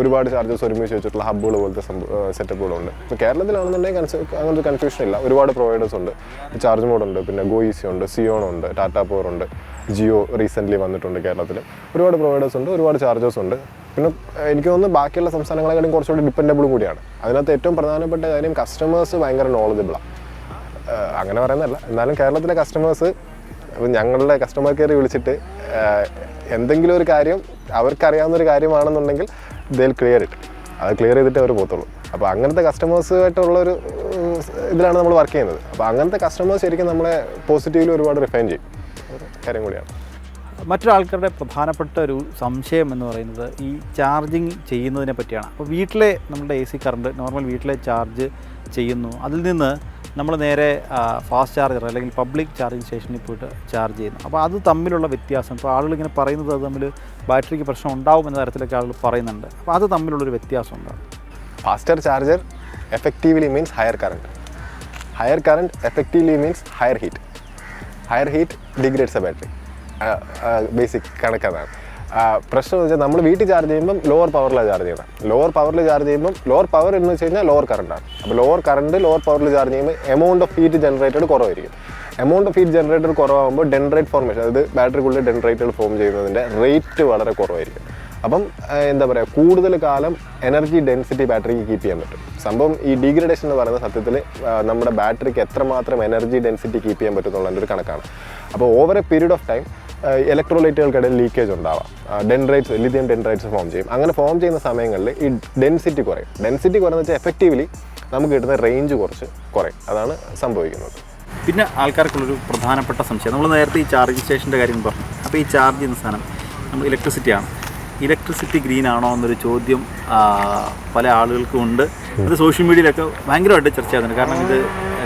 ഒരുപാട് ചാർജസ് ഒരുമിച്ച് വെച്ചിട്ടുള്ള ഹബ്ബുകൾ പോലത്തെ സെറ്റപ്പുകളുണ്ട്. ഇപ്പോൾ കേരളത്തിലാണെന്നുണ്ടെങ്കിൽ അങ്ങനത്തെ കൺഫ്യൂഷൻ ഇല്ല. ഒരുപാട് പ്രൊവൈഡേഴ്സ് ഉണ്ട്. ചാർജ് മോഡുണ്ട്, പിന്നെ ഗോയിസി ഉണ്ട്, സിയോൺ ഉണ്ട്, ടാറ്റാ പവർ ഉണ്ട്, ജിയോ റീസെൻ്റ്ലി വന്നിട്ടുണ്ട് കേരളത്തിൽ. ഒരുപാട് പ്രൊവൈഡേഴ്സ് ഉണ്ട്, ഒരുപാട് ചാർജേഴ്സ് ഉണ്ട്. പിന്നെ എനിക്ക് തോന്നുന്നു ബാക്കിയുള്ള സംസ്ഥാനങ്ങളെക്കാളും കുറച്ചുകൂടി ഡിപ്പെൻഡബിളും കൂടിയാണ്. അതിനകത്ത് ഏറ്റവും പ്രധാനപ്പെട്ട കാര്യം കസ്റ്റമേഴ്സ് ഭയങ്കര നോളജബിളാണ്. അങ്ങനെ പറയുന്നതല്ല, എന്നാലും കേരളത്തിലെ കസ്റ്റമേഴ്സ്, ഞങ്ങളുടെ കസ്റ്റമർ കെയർ വിളിച്ചിട്ട് എന്തെങ്കിലും ഒരു കാര്യം അവർക്കറിയാവുന്നൊരു കാര്യമാണെന്നുണ്ടെങ്കിൽ they'll ക്ലിയർ ഇറ്റ്. അത് ക്ലിയർ ചെയ്തിട്ട് അവർ പോകത്തുള്ളൂ. അപ്പോൾ അങ്ങനത്തെ കസ്റ്റമേഴ്സുമായിട്ടുള്ളൊരു ഇതിലാണ് നമ്മൾ വർക്ക് ചെയ്യുന്നത്. അപ്പോൾ അങ്ങനത്തെ കസ്റ്റമേഴ്സ് ശരിക്കും നമ്മളെ പോസിറ്റീവ്ലി ഒരുപാട് റിഫൈൻ ചെയ്യും, കാര്യം കൂടിയാണ്. മറ്റൊരാൾക്കാരുടെ പ്രധാനപ്പെട്ട ഒരു സംശയം എന്ന് പറയുന്നത് ഈ ചാർജിങ് ചെയ്യുന്നതിനെ പറ്റിയാണ്. അപ്പോൾ വീട്ടിലെ നമ്മുടെ AC കറണ്ട് നോർമൽ വീട്ടിലെ ചാർജ് ചെയ്യുന്നു, അതിൽ നിന്ന് നമ്മൾ നേരെ ഫാസ്റ്റ് ചാർജർ അല്ലെങ്കിൽ പബ്ലിക് ചാർജിങ് സ്റ്റേഷനിൽ പോയിട്ട് ചാർജ് ചെയ്യുന്നു. അപ്പോൾ അത് തമ്മിലുള്ള വ്യത്യാസം, ഇപ്പോൾ ആളുകൾ ഇങ്ങനെ പറയുന്നത് അത് തമ്മിൽ ബാറ്ററിക്ക് പ്രശ്നം ഉണ്ടാവും എന്ന തരത്തിലൊക്കെ ആളുകൾ പറയുന്നുണ്ട്. അപ്പോൾ അത് തമ്മിലുള്ളൊരു വ്യത്യാസം ഉണ്ടാകും. Faster charger effectively means higher current effectively means higher heat degrades a battery. Basic കണക്കതാണ്. പ്രശ്നം എന്ന് വെച്ചാൽ നമ്മൾ വീട്ടിൽ ചാർജ് ചെയ്യുമ്പം ലോവർ പവറിലാണ് ചാർജ് ചെയ്യുന്നത്. ലോവർ പവർ എന്ന് വെച്ച് കഴിഞ്ഞാൽ ലോവർ കറണ്ടാണ്. അപ്പോൾ ലോവർ പവറിൽ ചാർജ് ചെയ്യുമ്പോൾ എമൗണ്ട് ഓഫ് ഹീറ്റ് ജനറേറ്റഡ് കുറവായിരിക്കും. എമൗണ്ട് ഓഫ് ഹീറ്റ് ജനറേറ്റഡ് കുറവാകുമ്പോൾ ഡെൻഡ്രൈറ്റ് ഫോർമേഷൻ, അതായത് ബാറ്ററിക്കുള്ളിൽ ഡെൻഡ്രൈറ്റുകൾ ഫോം ചെയ്യുന്നതിൻ്റെ റേറ്റ് വളരെ കുറവായിരിക്കും. അപ്പം എന്താ പറയുക, കൂടുതൽ കാലം എനർജി ഡെൻസിറ്റി ബാറ്ററിക്ക് കീപ്പ് ചെയ്യാൻ പറ്റും. സംഭവം ഈ ഡീഗ്രഡേഷൻ എന്ന് പറയുന്ന സത്യത്തിൽ നമ്മുടെ ബാറ്ററിക്ക് എത്രമാത്രം എനർജി ഡെൻസിറ്റി കീപ്പ് ചെയ്യാൻ പറ്റും എന്നുള്ളതിൻ്റെ ഒരു കണക്കാണ്. അപ്പോൾ over a period of time ഇലക്ട്രോലൈറ്റുകൾക്കിടയിൽ ലീക്കേജ് ഉണ്ടാവാം, ലിഥിയം ഡെൻഡ്രൈറ്റ്സ് ഫോം ചെയ്യും. അങ്ങനെ ഫോം ചെയ്യുന്ന സമയങ്ങളിൽ ഈ ഡെൻസിറ്റി കുറയും. ഡെൻസിറ്റി കുറയെന്ന് വെച്ചാൽ എഫക്റ്റീവ്ലി നമുക്ക് കിട്ടുന്ന റേഞ്ച് കുറച്ച് കുറയും. അതാണ് സംഭവിക്കുന്നത്. പിന്നെ ആൾക്കാർക്കുള്ളൊരു പ്രധാനപ്പെട്ട സംശയം, നമ്മൾ നേരത്തെ ഈ ചാർജിങ് സ്റ്റേഷൻ്റെ കാര്യം പറഞ്ഞു. അപ്പോൾ ഈ ചാർജ് ചെയ്യുന്ന സാധനം നമ്മൾ ഇലക്ട്രിസിറ്റി ഗ്രീൻ ആണോ എന്നൊരു ചോദ്യം പല ആളുകൾക്കും ഉണ്ട്. അത് സോഷ്യൽ മീഡിയയിലൊക്കെ ഭയങ്കരമായിട്ട് ചർച്ച ചെയ്യുന്നുണ്ട്. കാരണം ഇത്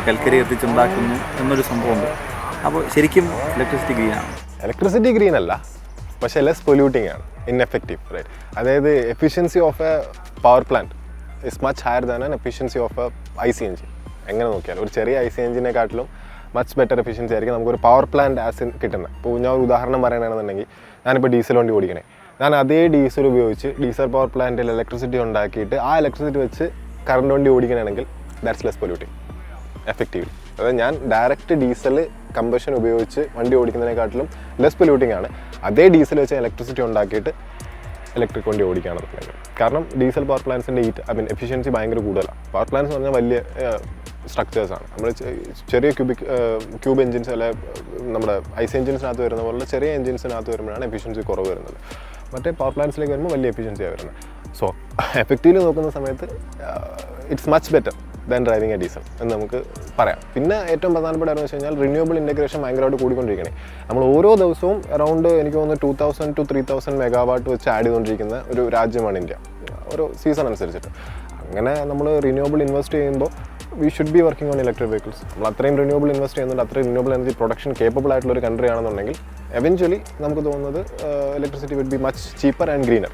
കൽക്കരി എത്തിച്ചുണ്ടാക്കുന്നു എന്നൊരു സംഭവമുണ്ട്. അപ്പോൾ ശരിക്കും ഇലക്ട്രിസിറ്റി ഗ്രീൻ അല്ല, പക്ഷേ ലെസ് പൊല്യൂട്ടിംഗ് ആണ്, ഇൻഎഫക്റ്റീവ്, റൈറ്റ്? അതായത് efficiency of A power plant is much higher than an efficiency of A IC engine. എങ്ങനെ നോക്കിയാൽ ഒരു ചെറിയ IC എഞ്ചിനെക്കാട്ടിലും മച്ച് ബെറ്റർ എഫിഷ്യൻസി ആയിരിക്കും നമുക്കൊരു പവർ പ്ലാന്റ് ആസ് കിട്ടുന്നത്. ഇപ്പോൾ ഞാൻ ഒരു ഉദാഹരണം പറയുകയാണെന്നുണ്ടെങ്കിൽ, ഞാനിപ്പോൾ ഡീസൽ വണ്ടി ഓടിക്കണേ, ഞാൻ അതേ ഡീസൽ ഉപയോഗിച്ച് ഡീസൽ പവർ പ്ലാന്റിൽ ഇലക്ട്രിസിറ്റി ഉണ്ടാക്കിയിട്ട് ആ ഇലക്ട്രിസിറ്റി വെച്ച് കറണ്ട് വണ്ടി ഓടിക്കണമെങ്കിൽ ദാറ്റ്സ് ലെസ് പൊല്യൂട്ടിങ് എഫക്റ്റീവ്ലി. അതായത് ഞാൻ ഡയറക്റ്റ് ഡീസൽ കമ്പഷൻ ഉപയോഗിച്ച് വണ്ടി ഓടിക്കുന്നതിനെക്കാട്ടിലും ലെസ് പൊല്യൂട്ടിങ് ആണ് അതേ ഡീസൽ വെച്ച് ഇലക്ട്രിസിറ്റി ഉണ്ടാക്കിയിട്ട് ഇലക്ട്രിക് വണ്ടി ഓടിക്കുകയാണെന്നുണ്ടെങ്കിൽ. കാരണം ഡീസൽ പവർ പ്ലാന്റ്സിൻ്റെ എഫിഷ്യൻസി ഭയങ്കര കൂടുതലാണ്. പവർ പ്ലാന്റ്സ് എന്ന് പറഞ്ഞാൽ വലിയ സ്ട്രക്ചേഴ്സാണ്. നമ്മൾ ചെറിയ ക്യൂബ് എൻജിൻസ് അല്ലെ നമ്മുടെ ഐസ് എൻജിൻസിനകത്ത് വരുന്ന പോലുള്ള ചെറിയ എൻജിൻസിനകത്ത് വരുമ്പോഴാണ് എഫിഷ്യൻസി കുറവ് വരുന്നത്. മറ്റേ പവർ പ്ലാന്റ്സിലേക്ക് വരുമ്പോൾ വലിയ എഫിഷ്യൻസിയാണ് വരുന്നത്. സോ എഫക്റ്റീവ്ലി നോക്കുന്ന സമയത്ത് it's much better than driving A diesel എന്ന് നമുക്ക് പറയാം. പിന്നെ ഏറ്റവും പ്രധാനപ്പെട്ട കാര്യം വെച്ച് കഴിഞ്ഞാൽ റിന്യൂവബിൾ ഇൻറ്റഗ്രേഷൻ ഭയങ്കരമായിട്ട് കൂടിക്കൊണ്ടിരിക്കണേ. നമ്മൾ ഓരോ ദിവസവും അറൗണ്ട് എനിക്ക് തോന്നുന്നു 2000 to 3000 മെഗാവാട്ട് വെച്ച് ആഡ് ചെയ്തുകൊണ്ടിരിക്കുന്ന ഒരു രാജ്യമാണ് ഇന്ത്യ, ഓരോ സീസൺ അനുസരിച്ചിട്ട്. അങ്ങനെ നമ്മൾ റിന്യൂവബിൾ ഇൻവെസ്റ്റ് ചെയ്യുമ്പോൾ we should be working on electric vehicles. നമ്മൾ അത്രയും റിന്യൂവബിൾ ഇൻവെസ്റ്റ് ചെയ്യുന്നുണ്ട്, അത്രയും റിന്യൂവബിൾ എനർജി പ്രൊഡക്ഷൻ കേപ്പബിൾ ആയിട്ടുള്ള ഒരു കൺട്രി ആണെന്നുണ്ടെങ്കിൽ എവൻച്വലി നമുക്ക് തോന്നുന്നത് electricity will be much cheaper and greener.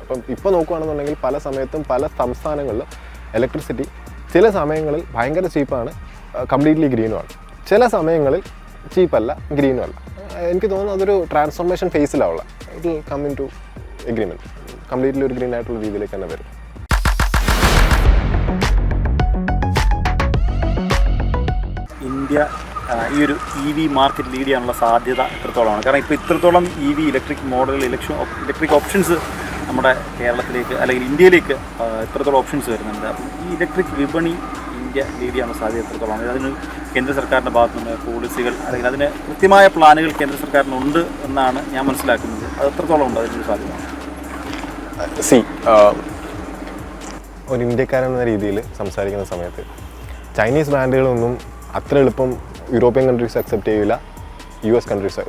അപ്പം ഇപ്പോൾ നോക്കുകയാണെന്നുണ്ടെങ്കിൽ പല സമയത്തും പല സംസ്ഥാനങ്ങളിലും ഇലക്ട്രിസിറ്റി ചില സമയങ്ങളിൽ ഭയങ്കര ചീപ്പാണ്, കംപ്ലീറ്റ്ലി ഗ്രീനുമാണ്. ചില സമയങ്ങളിൽ ചീപ്പല്ല, ഗ്രീനും അല്ല. എനിക്ക് തോന്നുന്നു അതൊരു ട്രാൻസ്ഫോർമേഷൻ ഫേസിലാവുള്ള it will come into agreement, completely ഒരു ഗ്രീൻ ആയിട്ടുള്ള രീതിയിലേക്ക് തന്നെ വരും. ഇന്ത്യ ഈ ഒരു EV മാർക്കറ്റ് ലീഡ് ചെയ്യാനുള്ള സാധ്യത എത്രത്തോളമാണ്? കാരണം ഇപ്പോൾ ഇത്രത്തോളം EV ഇലക്ട്രിക് മോഡലുകൾ ഇലക്ട്രിക് ഓപ്ഷൻസ് നമ്മുടെ കേരളത്തിലേക്ക് അല്ലെങ്കിൽ ഇന്ത്യയിലേക്ക് എത്രത്തോളം ഓപ്ഷൻസ് വരുന്നുണ്ട്. അപ്പം ഈ ഇലക്ട്രിക് വിപണി ഇന്ത്യ ലീഡ് ചെയ്യാനുള്ള സാധ്യത എത്രത്തോളമാണ്? അതിന് കേന്ദ്ര സർക്കാരിൻ്റെ ഭാഗത്തു നിന്ന് പോളിസികൾ അല്ലെങ്കിൽ അതിന് കൃത്യമായ പ്ലാനുകൾ കേന്ദ്ര സർക്കാരിനുണ്ട് എന്നാണ് ഞാൻ മനസ്സിലാക്കുന്നത്. അത് എത്രത്തോളം ഉണ്ട് അതിനൊരു സാധ്യത? ഒരു ഇന്ത്യക്കാരൻ എന്ന രീതിയിൽ സംസാരിക്കുന്ന സമയത്ത് ചൈനീസ് ബ്രാൻഡുകളൊന്നും അത്ര എളുപ്പം യൂറോപ്യൻ കൺട്രീസ് അക്സെപ്റ്റ് ചെയ്യില്ല, US കൺട്രീസ്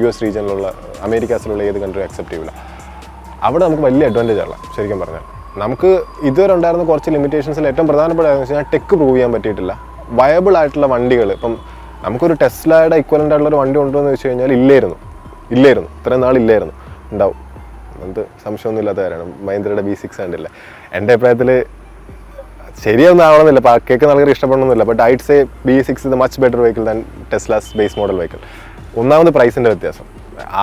US റീജിയനിലുള്ള അമേരിക്കാസിലുള്ള ഏത് കൺട്രി അക്സെപ്റ്റ് ചെയ്യില്ല. അവിടെ നമുക്ക് വലിയ അഡ്വാൻറ്റേജ് ഉള്ള ശരിക്കും പറഞ്ഞാൽ. നമുക്ക് ഇതുവരെ ഉണ്ടായിരുന്ന കുറച്ച് ലിമിറ്റേഷൻസിൽ ഏറ്റവും പ്രധാനപ്പെട്ട കാര്യം വെച്ച് കഴിഞ്ഞാൽ ടെക്ക് പ്രൂവ് ചെയ്യാൻ പറ്റിയിട്ടില്ല. വയബിൾ ആയിട്ടുള്ള വണ്ടികൾ ഇപ്പം നമുക്കൊരു ടെസ്ലയുടെ ഇക്വലൻ്റ് ആയിട്ടുള്ളൊരു വണ്ടി ഉണ്ടോ എന്ന് വെച്ച് കഴിഞ്ഞാൽ ഇല്ലായിരുന്നു. ഇത്രയും നാളില്ലായിരുന്നു. ഉണ്ടാവും, എന്ത് സംശയമൊന്നും ഇല്ലാത്ത കാര്യമാണ്. മഹീന്ദ്രയുടെ V6 കണ്ടില്ല. എൻ്റെ അഭിപ്രായത്തിൽ ശരിയൊന്നും ആവണമെന്നില്ല, കേൾക്കുന്ന ആൾക്കാർ ഇഷ്ടപ്പെടണമെന്നില്ല. But I'd say V6 is a much better vehicle than Tesla's base model vehicle. ഒന്നാമത് പ്രൈസിൻ്റെ വ്യത്യാസം,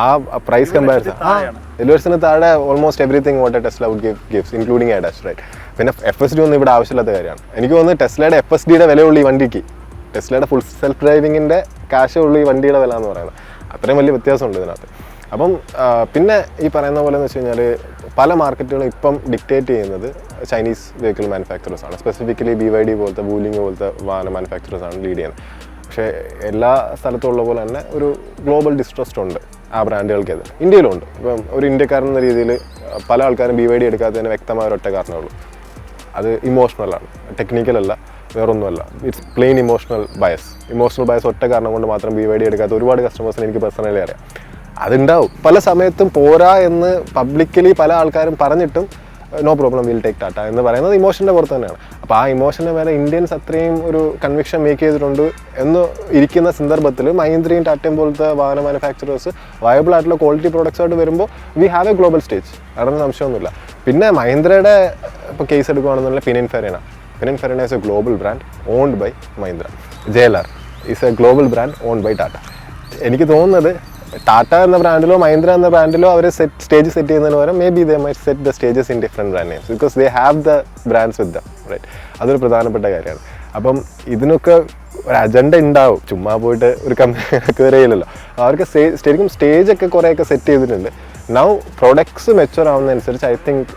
ആ പ്രൈസ് കമ്പാരിസൺ $1,00,000 താഴെ almost everything what a Tesla would gives including ADAS, right? പിന്നെ FSD ഒന്നും ഇവിടെ ആവശ്യമില്ലാത്ത കാര്യമാണ്. എനിക്ക് തോന്നുന്നു ടെസ്ലയുടെ FSDയുടെ വിലയുള്ള ഈ വണ്ടിക്ക് ടെസ്ലയുടെ ഫുൾ സെൽഫ് ഡ്രൈവിങ്ങിൻ്റെ കാശുള്ള ഈ വണ്ടിയുടെ വില എന്ന് പറയുന്നത് അത്രയും വലിയ വ്യത്യാസമുണ്ട് ഇതിനകത്ത്. അപ്പം പിന്നെ ഈ പറയുന്ന പോലെ എന്ന് വെച്ച് കഴിഞ്ഞാൽ പല മാർക്കറ്റുകളും ഇപ്പം ഡിക്റ്റേറ്റ് ചെയ്യുന്നത് ചൈനീസ് വെഹിക്കിൾ മാനുഫാക്ചറേഴ്സാണ്. സ്പെസിഫിക്കലി BYD പോലത്തെ വൂലിംഗ് പോലത്തെ വാഹന മാനുഫാക്ചറേഴ്സാണ് ലീഡ് ചെയ്യുന്നത്. പക്ഷേ എല്ലാ സ്ഥലത്തും ഉള്ള പോലെ തന്നെ ഒരു ഗ്ലോബൽ ഡിസ്ട്രസ്റ്റ് ഉണ്ട് ആ ബ്രാൻഡുകൾക്കെതിരെ. ഇന്ത്യയിലുണ്ട്. ഇപ്പം ഒരു ഇന്ത്യക്കാരൻ എന്ന രീതിയിൽ പല ആൾക്കാരും BYD എടുക്കാത്തതിന് വ്യക്തമായ ഒരൊറ്റ കാരണമേ ഉള്ളൂ. അത് ഇമോഷണലാണ്, ടെക്നിക്കലല്ല, വേറൊന്നുമല്ല. ഇറ്റ്സ് പ്ലെയിൻ ഇമോഷണൽ ബയസ് ഒറ്റ കാരണം കൊണ്ട് മാത്രം BYD എടുക്കാത്ത ഒരുപാട് കസ്റ്റമേഴ്സിന് എനിക്ക് പേഴ്സണലി അറിയാം. അതുണ്ടാവും, പല സമയത്തും പോരാ എന്ന് പബ്ലിക്കലി പല ആൾക്കാരും പറഞ്ഞിട്ടും no problem will take Tata എന്ന് പറയുന്നത് ഇമോഷൻ്റെ പുറത്ത് തന്നെയാണ്. അപ്പോൾ ആ ഇമോഷൻ്റെ മേലെ ഇന്ത്യൻസ് അത്രയും ഒരു കൺവിക്ഷൻ മേക്ക് ചെയ്തിട്ടുണ്ട് എന്ന് ഇരിക്കുന്ന സന്ദർഭത്തിൽ മഹീന്ദ്രയും ടാറ്റയും പോലത്തെ വാഹന മാനുഫാക്ചറേഴ്സ് വയബിൾ ആയിട്ടുള്ള ക്വാളിറ്റി പ്രോഡക്ട്സ് ആയിട്ട് വരുമ്പോൾ we have A global stage, അതൊന്നും സംശയമൊന്നുമില്ല. പിന്നെ മഹീന്ദ്രയുടെ ഇപ്പോൾ case എടുക്കുകയാണെന്നുള്ള Pininfarina is a global brand owned by Mahindra. JLR is a global brand owned by Tata. എനിക്ക് തോന്നുന്നത് ടാറ്റ എന്ന ബ്രാൻഡിലോ മഹീന്ദ്ര എന്ന ബ്രാൻഡിലോ അവർ സ്റ്റേജ് സെറ്റ് ചെയ്യുന്നതിന് പകരം maybe they might set the stages in different brand names because they have the brands with them, right? അതൊരു പ്രധാനപ്പെട്ട കാര്യമാണ്. അപ്പം ഇതിനൊക്കെ ഒരു അജണ്ട ഉണ്ടാവും, ചുമ്മാ പോയിട്ട് ഒരു കമ്പനി കയറിയില്ലല്ലോ. അവർക്ക് ശരിക്കും സ്റ്റേജൊക്കെ കുറേയൊക്കെ സെറ്റ് ചെയ്തിട്ടുണ്ട്. നൗ പ്രൊഡക്ട്സ് മെച്ചുവർ ആവുന്നതനുസരിച്ച് I think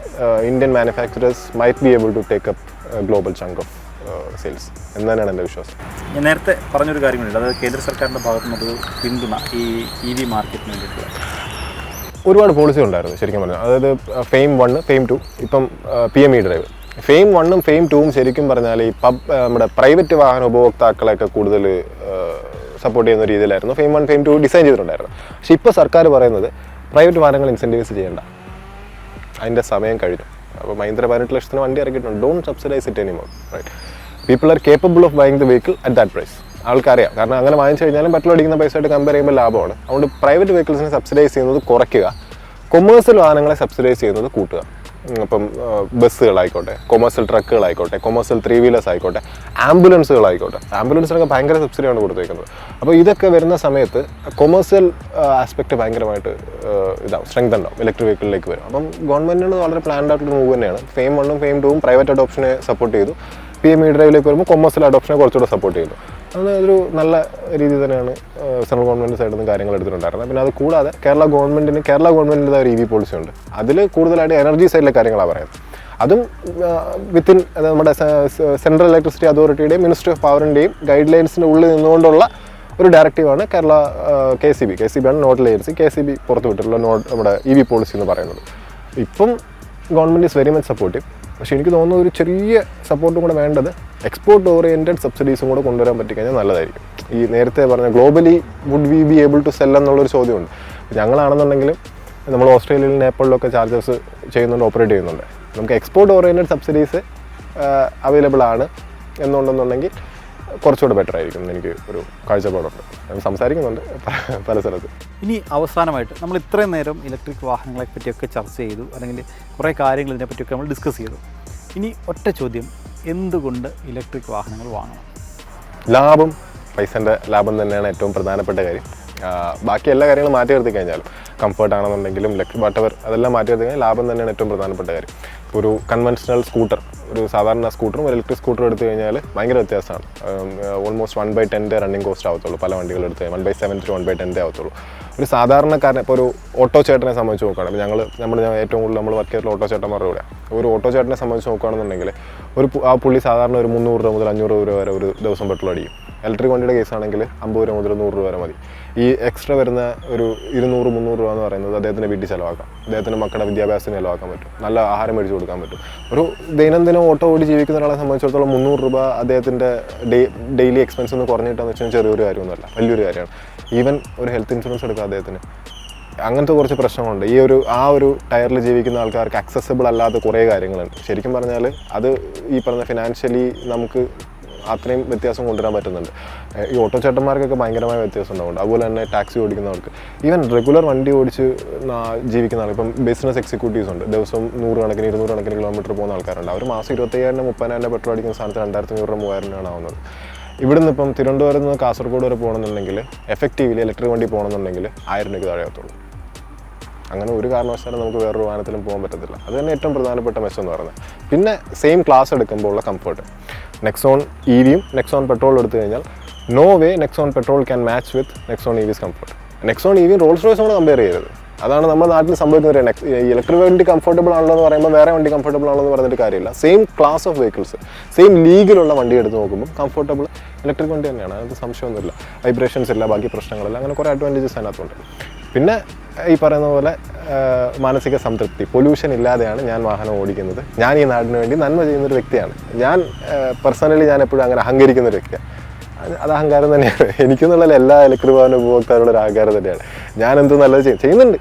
Indian manufacturers might be able to take up global chunk of sales എന്ന് തന്നെയാണ് എൻ്റെ വിശ്വാസം. ഞാൻ നേരത്തെ പറഞ്ഞൊരു കാര്യമുണ്ട്, അതായത് കേന്ദ്ര സർക്കാരിൻ്റെ ഭാഗത്തു നിന്നൊരു പിന്തുണ ഈ EV മാർക്കറ്റിന് വേണ്ടിയിട്ടുള്ള ഒരുപാട് പോളിസി ഉണ്ടായിരുന്നു ശരിക്കും പറഞ്ഞാൽ. അതായത് ഫെയിം 1, ഫെയിം 2, ഇപ്പം PME ഡ്രൈവ്. ഫെയിം 1ഉം ഫെയിം 2ഉം ശരിക്കും പറഞ്ഞാൽ ഈ നമ്മുടെ പ്രൈവറ്റ് വാഹന ഉപഭോക്താക്കളെയൊക്കെ കൂടുതൽ സപ്പോർട്ട് ചെയ്യുന്ന രീതിയിലായിരുന്നു ഫെയിം 1, ഫെയിം 2 ഡിസൈൻ ചെയ്തിട്ടുണ്ടായിരുന്നു. പക്ഷേ ഇപ്പോൾ സർക്കാർ പറയുന്നത് പ്രൈവറ്റ് വാഹനങ്ങൾ ഇൻസെൻറ്റീവൈസ് ചെയ്യേണ്ട, അതിൻ്റെ സമയം കഴിഞ്ഞു. അപ്പോൾ മഹീന്ദ്ര 18 ലക്ഷത്തിന് വണ്ടി ഇറക്കിയിട്ടുണ്ട്. Don't subsidize it anymore, right? People are capable of buying the vehicle at that price. ആൾക്കറിയാം, കാരണം അങ്ങനെ വാങ്ങിച്ചു കഴിഞ്ഞാലും പെട്രോൾ അടിക്കുന്ന പൈസയായിട്ട് കമ്പയർ ചെയ്യുമ്പോൾ ലാഭമാണ്. അതുകൊണ്ട് പ്രൈവറ്റ് വെഹിക്കിൾസിനെ സബ്സിഡൈസ് ചെയ്യുന്നത് കുറയ്ക്കുക, കൊമേഴ്സ്യൽ വാഹനങ്ങളെ സബ്സിഡൈസ് ചെയ്യുന്നത് കൂട്ടുക. ഇപ്പം ബസ്സുകളായിക്കോട്ടെ, കൊമേഴ്സ്യൽ ട്രക്കുകളായിക്കോട്ടെ, കൊമേഴ്സ്യൽ 3 വീലേഴ്സ് ആയിക്കോട്ടെ, ആംബുലൻസുകളായിക്കോട്ടെ. ആംബുലൻസിനൊക്കെ ഭയങ്കര സബ്സിഡിയാണ് കൊടുത്തേക്കുന്നത്. അപ്പോൾ ഇതൊക്കെ വരുന്ന സമയത്ത് കൊമേഴ്സ്യൽ ആസ്പെക്റ്റ് ഭയങ്കരമായിട്ട് സ്ട്രെങ്ത് ഉണ്ടാവും, ഇലക്ട്രിക് വെഹിക്കിളിലേക്ക് വരും. അപ്പം ഗവൺമെൻറ്റിന് വളരെ പ്ലാൻഡ് ആയിട്ടുള്ള മൂവ് തന്നെയാണ്. ഫെയിം 1ഉം ഫെയിം 2ഉം പ്രൈവറ്റ് അഡോപ്ഷനെ സപ്പോർട്ട് ചെയ്തു. PME ഡ്രൈവിലേക്ക് വരുമ്പോൾ കൊമേഴ്സ്യൽ അഡോപ്ഷനെ കുറച്ചുകൂടെ സപ്പോർട്ട് ചെയ്തു. അത് ഒരു നല്ല രീതി തന്നെയാണ് സെൻട്രൽ ഗവൺമെൻറ് സൈഡിൽ നിന്ന് കാര്യങ്ങൾ എടുത്തിട്ടുണ്ടായിരുന്നത്. പിന്നെ അത് കൂടാതെ കേരള ഗവൺമെൻറ്റിൻ്റെ ഒരു EV പോളിസി ഉണ്ട്. അതിൽ കൂടുതലായിട്ട് എനർജി സൈഡിലെ കാര്യങ്ങളാണ് പറയുന്നത്. അതും വിത്തിൻ നമ്മുടെ സെൻട്രൽ ഇലക്ട്രിസിറ്റി അതോറിറ്റിയുടെയും മിനിസ്ട്രി ഓഫ് പവറിൻ്റെയും ഗൈഡ് ലൈൻസിൻ്റെ ഉള്ളിൽ നിന്നുകൊണ്ടുള്ള ഒരു ഡയറക്റ്റീവാണ് കേരള KCB ആണ് നോഡൽ ഏജൻസി. KCB പുറത്തു വിട്ടിട്ടുള്ള നമ്മുടെ EV പോളിസി എന്ന് പറയുന്നത്. ഇപ്പം government is very much supportive. പക്ഷേ എനിക്ക് തോന്നുന്നു ഒരു ചെറിയ സപ്പോർട്ടും കൂടെ വേണ്ടത് എക്സ്പോർട്ട് ഓറിയൻറ്റഡ് സബ്സിഡീസും കൂടെ കൊണ്ടുവരാൻ പറ്റിക്കഴിഞ്ഞാൽ നല്ലതായിരിക്കും. ഈ നേരത്തെ പറഞ്ഞ globally would we be able to sell എന്നുള്ളൊരു ചോദ്യമുണ്ട്. ഞങ്ങളാണെന്നുണ്ടെങ്കിലും നമ്മൾ ഓസ്ട്രേലിയയിലും നേപ്പാളിലൊക്കെ ചാർജസ് ചെയ്യുന്നുണ്ട്, ഓപ്പറേറ്റ് ചെയ്യുന്നുണ്ട്. നമുക്ക് എക്സ്പോർട്ട് ഓറിയൻറ്റഡ് സബ്സിഡീസ് അവൈലബിൾ ആണ് എന്നുണ്ടെന്നുണ്ടെങ്കിൽ കുറച്ചുകൂടെ ബെറ്റർ ആയിരിക്കും എന്ന് എനിക്ക് ഒരു കാഴ്ചപ്പാടുണ്ട്. ഞാൻ സംസാരിക്കുന്നുണ്ട് പല സ്ഥലത്ത്. ഇനി അവസാനമായിട്ട് നമ്മൾ ഇത്രയും നേരം ഇലക്ട്രിക് വാഹനങ്ങളെ പറ്റിയൊക്കെ ചർച്ച ചെയ്തു, അല്ലെങ്കിൽ കുറേ കാര്യങ്ങൾ ഇതിനെപ്പറ്റിയൊക്കെ നമ്മൾ ഡിസ്കസ് ചെയ്തു. ഇനി ഒറ്റ ചോദ്യം, എന്തുകൊണ്ട് ഇലക്ട്രിക് വാഹനങ്ങൾ വാങ്ങണം? ലാഭം, പൈസൻ്റെ ലാഭം തന്നെയാണ് ഏറ്റവും പ്രധാനപ്പെട്ട കാര്യം. ബാക്കി എല്ലാ കാര്യങ്ങളും മാറ്റി നിർത്തി കഴിഞ്ഞാലും കംഫർട്ട് ആണെന്നുണ്ടെങ്കിലും വാട്ടവർ അതെല്ലാം മാറ്റി നിർത്തി കഴിഞ്ഞാൽ ലാഭം തന്നെയാണ് ഏറ്റവും പ്രധാനപ്പെട്ട കാര്യം. ഇപ്പോൾ ഒരു കൺവെൻഷണൽ സ്കൂട്ടർ, ഒരു സാധാരണ സ്കൂട്ടറും ഒരു ഇലക്ട്രിക് സ്കൂട്ടറും എടുത്തു കഴിഞ്ഞാൽ ഭയങ്കര വ്യത്യാസമാണ്. ഓൾമോസ്റ്റ് 1/10 റണ്ണിങ് കോസ്റ്റ് ആവത്തുള്ളൂ. പല വണ്ടികൾ എടുത്ത് 1/7 to 1/10 ആവത്തുള്ളൂ. ഒരു സാധാരണക്കാരനെ ഇപ്പോൾ ഒരു ഓട്ടോ ചേട്ടനെ സംബന്ധിച്ച് നോക്കുകയാണെങ്കിൽ ഞാൻ ഏറ്റവും കൂടുതൽ നമ്മൾ വർക്ക് ചെയ്തിട്ടുള്ള ഓട്ടോ ചേട്ടന്മാരുടെ കൂടെ ഒരു ഓട്ടോ ചേട്ടനെ സംബന്ധിച്ച് നോക്കുകയാണെന്നുണ്ടെങ്കിൽ ആ പുള്ളി സാധാരണ ഒരു 300 രൂപ മുതൽ 500 രൂപ വരെ ഒരു ദിവസം പെട്രോൾ അടിക്കും. ഇലക്ട്രിക് വണ്ടിയുടെ കേസാണെങ്കിൽ 50 രൂപ മുതൽ 100 രൂപ വരെ മതി. ഈ എക്സ്ട്രാ വരുന്ന ഒരു 200-300 രൂപ എന്ന് പറയുന്നത് അദ്ദേഹത്തിൻ്റെ വീട്ടിൽ ചിലവാക്കാം, അദ്ദേഹത്തിൻ്റെ മക്കളുടെ വിദ്യാഭ്യാസത്തിന് ചിലവാക്കാൻ പറ്റും, നല്ല ആഹാരം മേടിച്ച് കൊടുക്കാൻ പറ്റും. ഒരു ദൈനംദിനം ഓട്ടോ ഓടി ജീവിക്കുന്ന ഒരാളെ സംബന്ധിച്ചിടത്തോളം 300 രൂപ അദ്ദേഹത്തിൻ്റെ ഡെയിലി എക്സ്പെൻസ് ഒന്ന് കുറഞ്ഞിട്ടാന്ന് വെച്ചാൽ ചെറിയൊരു കാര്യമൊന്നുമല്ല, വലിയൊരു കാര്യമാണ്. ഈവൻ ഒരു ഹെൽത്ത് ഇൻഷുറൻസ് എടുക്കാം അദ്ദേഹത്തിന്. അങ്ങനത്തെ കുറച്ച് പ്രശ്നങ്ങളുണ്ട്. ആ ഒരു ടയറിൽ ജീവിക്കുന്ന ആൾക്കാർക്ക് അക്സസിബിൾ അല്ലാത്ത കുറേ കാര്യങ്ങളുണ്ട്. ശരിക്കും പറഞ്ഞാൽ അത് ഈ പറഞ്ഞ ഫിനാൻഷ്യലി നമുക്ക് അത്രയും വ്യത്യാസം കൊണ്ടുവരാൻ പറ്റുന്നുണ്ട്. ഈ ഓട്ടോ ചേട്ടന്മാർക്കൊക്കെ ഭയങ്കരമായ വ്യത്യാസം ഉണ്ടാവുന്നുണ്ട്. അതുപോലെ തന്നെ ടാക്സി ഓടിക്കുന്നവർക്ക്, ഈവൻ റെഗുലർ വണ്ടി ഓടിച്ച് ജീവിക്കുന്ന ആൾ, ഇപ്പം ബിസിനസ് എക്സിക്യൂട്ടീവ്സ് ഉണ്ട്, ദിവസം 100 കണക്കിന് 200 കണക്കിന് കിലോമീറ്റർ പോകുന്ന ആൾക്കാരുണ്ട്. അവർ മാസം 25,000-30,000 പെട്രോൾ അടിക്കുന്ന സ്ഥാനത്ത് 2,500 രൂപ 3,000 ആവുന്നത്. ഇവിടുന്ന് ഇപ്പം തിരുവനന്തപുരത്ത് നിന്ന് കാസർഗോഡ് വരെ പോകണമെന്നുണ്ടെങ്കിൽ എഫക്റ്റീവ്ലി ഇലക്ട്രിക് വണ്ടി പോകണമെന്നുണ്ടെങ്കിൽ 1000 രൂപയ്ക്ക് താഴെ ആകത്തുള്ളൂ. അങ്ങനെ ഒരു കാരണവശാലും നമുക്ക് വേറൊരു വാഹനത്തിലും പോകാൻ പറ്റത്തില്ല. അത് തന്നെ ഏറ്റവും പ്രധാനപ്പെട്ട മെച്ചം എന്ന് പറയുന്നത്. പിന്നെ സെയിം ക്ലാസ് എടുക്കുമ്പോൾ ഉള്ള കംഫർട്ട്. നെക്സോൺ EVയും നെക്സോൺ പെട്രോളും എടുത്തു കഴിഞ്ഞാൽ no way Nexon petrol can match with Nexon EV's comfort. Nexon EVയും റോൾസ് റോയ്സും കമ്പയർ ചെയ്യരുത്. അതാണ് നമ്മുടെ നാട്ടിൽ സംഭവിക്കുന്നത്. ഇലക്ട്രിക് വണ്ടി കംഫർട്ടബിൾ ആണല്ലോ എന്ന് പറയുമ്പോൾ വേറെ വണ്ടി കംഫർട്ടബിൾ ആണോ എന്ന് പറഞ്ഞിട്ട് കാര്യമില്ല. Same class of vehicles, same ലീഗിലുള്ള വണ്ടി എടുത്ത് നോക്കുമ്പോൾ കംഫർട്ടബിൾ ഇലക്ട്രിക് വണ്ടി തന്നെയാണ്. അതിനകത്ത് സംശയമൊന്നുമില്ല. വൈബ്രേഷൻസ് ഇല്ല, ബാക്കി പ്രശ്നങ്ങളില്ല. അങ്ങനെ കുറേ അഡ്വാൻറ്റേജസ് അതിനകത്തുണ്ട്. പിന്നെ ഈ പറയുന്ന പോലെ മാനസിക സംതൃപ്തി, പൊല്യൂഷൻ ഇല്ലാതെയാണ് ഞാൻ വാഹനം ഓടിക്കുന്നത്. ഞാൻ ഈ നാടിന് വേണ്ടി നന്മ ചെയ്യുന്നൊരു വ്യക്തിയാണ്. ഞാൻ പേഴ്സണലി ഞാൻ എപ്പോഴും അങ്ങനെ അഹങ്കരിക്കുന്നൊരു വ്യക്തിയാണ്. അത് അഹങ്കാരം തന്നെയാണ്. എനിക്കെന്നുള്ള എല്ലാ ഇലക്ട്രിക് വാഹന ഉപഭോക്താക്കളുടെ ഒരു അഹങ്കാരം തന്നെയാണ്. ഞാൻ എന്ത് നല്ലത് ചെയ്യുന്നുണ്ട്,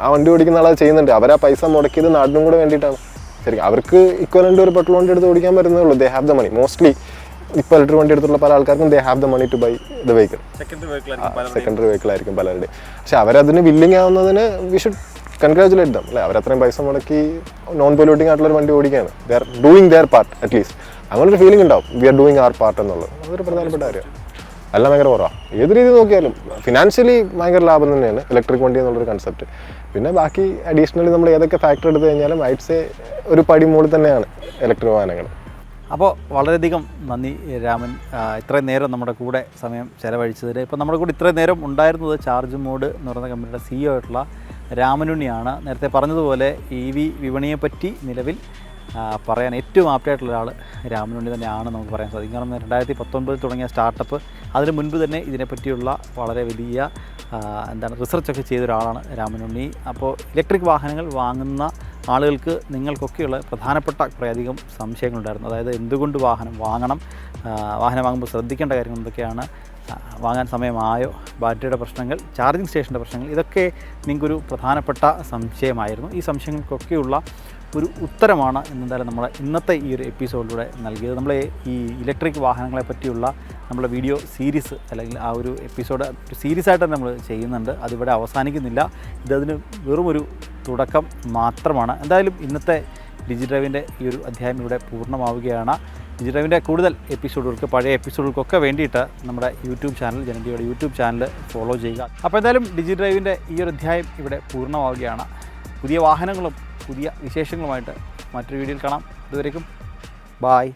ആ വണ്ടി ഓടിക്കുന്ന ആളത് ചെയ്യുന്നുണ്ട്. അവരാ പൈസ മുടക്കിയത് നാടിനും കൂടെ വേണ്ടിയിട്ടാണ്. ശരിക്കും അവർക്ക് ഇക്വലൻ്റ് ഒരു പെട്രോൾ വണ്ടി എടുത്ത് ഓടിക്കാൻ പറ്റുന്നേ ഉള്ളൂ. They have the money. Mostly ഇപ്പോൾ ഇലക്ട്രിക് വണ്ടി എടുത്തുള്ള പല ആൾക്കാർക്കും they have the money to buy the vehicle. Secondary vehicle ആയിരിക്കും പലരുടെയും. പക്ഷെ അവരതിന് വില്ലിങ് ആവുന്നതിന് വി ഷുഡ് കൺഗ്രാജുലേറ്റ് ദം. അല്ലേ, അവരത്രയും പൈസ മുടക്കി നോൺ പൊല്യൂട്ടിങ് ആയിട്ടുള്ളൊരു വണ്ടി ഓടിക്കുകയാണ്. They are doing their part. At least അങ്ങനൊരു ഫീലിംഗ് ഉണ്ടാവും, we are doing our part എന്നുള്ളത്. അതൊരു പ്രധാനപ്പെട്ട കാര്യമാണ്. എല്ലാം ഭയങ്കര കുറവാണ്. ഏത് രീതി നോക്കിയാലും ഫിനാൻഷ്യലി ഭയങ്കര ലാഭം തന്നെയാണ് ഇലക്ട്രിക് വണ്ടി എന്നുള്ളൊരു കൺസെപ്റ്റ്. പിന്നെ ബാക്കി അഡീഷണലി നമ്മൾ ഏതൊക്കെ ഫാക്ടർ എടുത്തു കഴിഞ്ഞാലും ഐറ്റ്സ് ഒരു പടി മുകളിൽ തന്നെയാണ് ഇലക്ട്രിക് വാഹനങ്ങൾ. അപ്പോൾ വളരെയധികം നന്ദി രാമൻ, ഇത്രയും നേരം നമ്മുടെ കൂടെ സമയം ചിലവഴിച്ചതിൽ. ഇപ്പോൾ നമ്മുടെ കൂടെ ഇത്രയും നേരം ഉണ്ടായിരുന്നത് ചാർജ് മോഡ് എന്ന് പറയുന്ന കമ്പനിയുടെ CEO ആയിട്ടുള്ള രാമനുണ്ണിയാണ്. നേരത്തെ പറഞ്ഞതുപോലെ EV വിപണിയെപ്പറ്റി നിലവിൽ പറയാൻ ഏറ്റവും ആപ്റ്റായിട്ടുള്ള ഒരാൾ രാമനുണ്ണി തന്നെയാണ് നമുക്ക് പറയാൻ സാധിക്കും. കാരണം 2019 തുടങ്ങിയ സ്റ്റാർട്ടപ്പ്, അതിന് മുൻപ് തന്നെ ഇതിനെപ്പറ്റിയുള്ള വളരെ വലിയ റിസർച്ചൊക്കെ ചെയ്ത ഒരാളാണ് രാമനുണ്ണി. അപ്പോൾ ഇലക്ട്രിക് വാഹനങ്ങൾ വാങ്ങുന്ന ആളുകൾക്ക് നിങ്ങൾക്കൊക്കെയുള്ള പ്രധാനപ്പെട്ട കുറേയധികം സംശയങ്ങളുണ്ടായിരുന്നു. അതായത് എന്തുകൊണ്ട് വാഹനം വാങ്ങണം, വാഹനം വാങ്ങുമ്പോൾ ശ്രദ്ധിക്കേണ്ട കാര്യങ്ങൾ എന്തൊക്കെയാണ്, വാങ്ങാൻ സമയമായോ, ബാറ്ററിയുടെ പ്രശ്നങ്ങൾ, ചാർജിങ് സ്റ്റേഷൻ്റെ പ്രശ്നങ്ങൾ, ഇതൊക്കെ നിങ്ങൾക്കൊരു പ്രധാനപ്പെട്ട സംശയമായിരുന്നു. ഈ സംശയങ്ങൾക്കൊക്കെയുള്ള ഒരു ഉത്തരമാണ് എന്തായാലും നമ്മൾ ഇന്നത്തെ ഈ ഒരു എപ്പിസോഡിലൂടെ നൽകിയത്. നമ്മൾ ഈ ഇലക്ട്രിക് വാഹനങ്ങളെ പറ്റിയുള്ള നമ്മളെ വീഡിയോ സീരീസ്, അല്ലെങ്കിൽ ആ ഒരു എപ്പിസോഡ് ഒരു സീരീസായിട്ട് നമ്മൾ ചെയ്യുന്നുണ്ട്. അതിവിടെ അവസാനിക്കുന്നില്ല. ഇതതിന് വെറും ഒരു തുടക്കം മാത്രമാണ്. എന്തായാലും ഇന്നത്തെ ഡിജിഡ്രൈവിൻ്റെ ഈ ഒരു അധ്യായം ഇവിടെ പൂർണ്ണമാവുകയാണ്. ഡിജിഡ്രൈവിൻ്റെ കൂടുതൽ എപ്പിസോഡുകൾക്ക്, പഴയ എപ്പിസോഡുകൾക്കൊക്കെ വേണ്ടിയിട്ട് നമ്മുടെ യൂട്യൂബ് ചാനൽ, ജനന്റയുടെ യൂട്യൂബ് ചാനൽ ഫോളോ ചെയ്യുക. അപ്പോൾ എന്തായാലും ഡിജിഡ്രൈവിൻ്റെ ഈ ഒരു അധ്യായം ഇവിടെ പൂർണ്ണമാവുകയാണ്. പുതിയ വാഹനങ്ങളും പുതിയ വിശേഷങ്ങളുമായിട്ട് മറ്റൊരു വീഡിയോയിൽ കാണാം. ഇതുവരേക്കും ബായ്.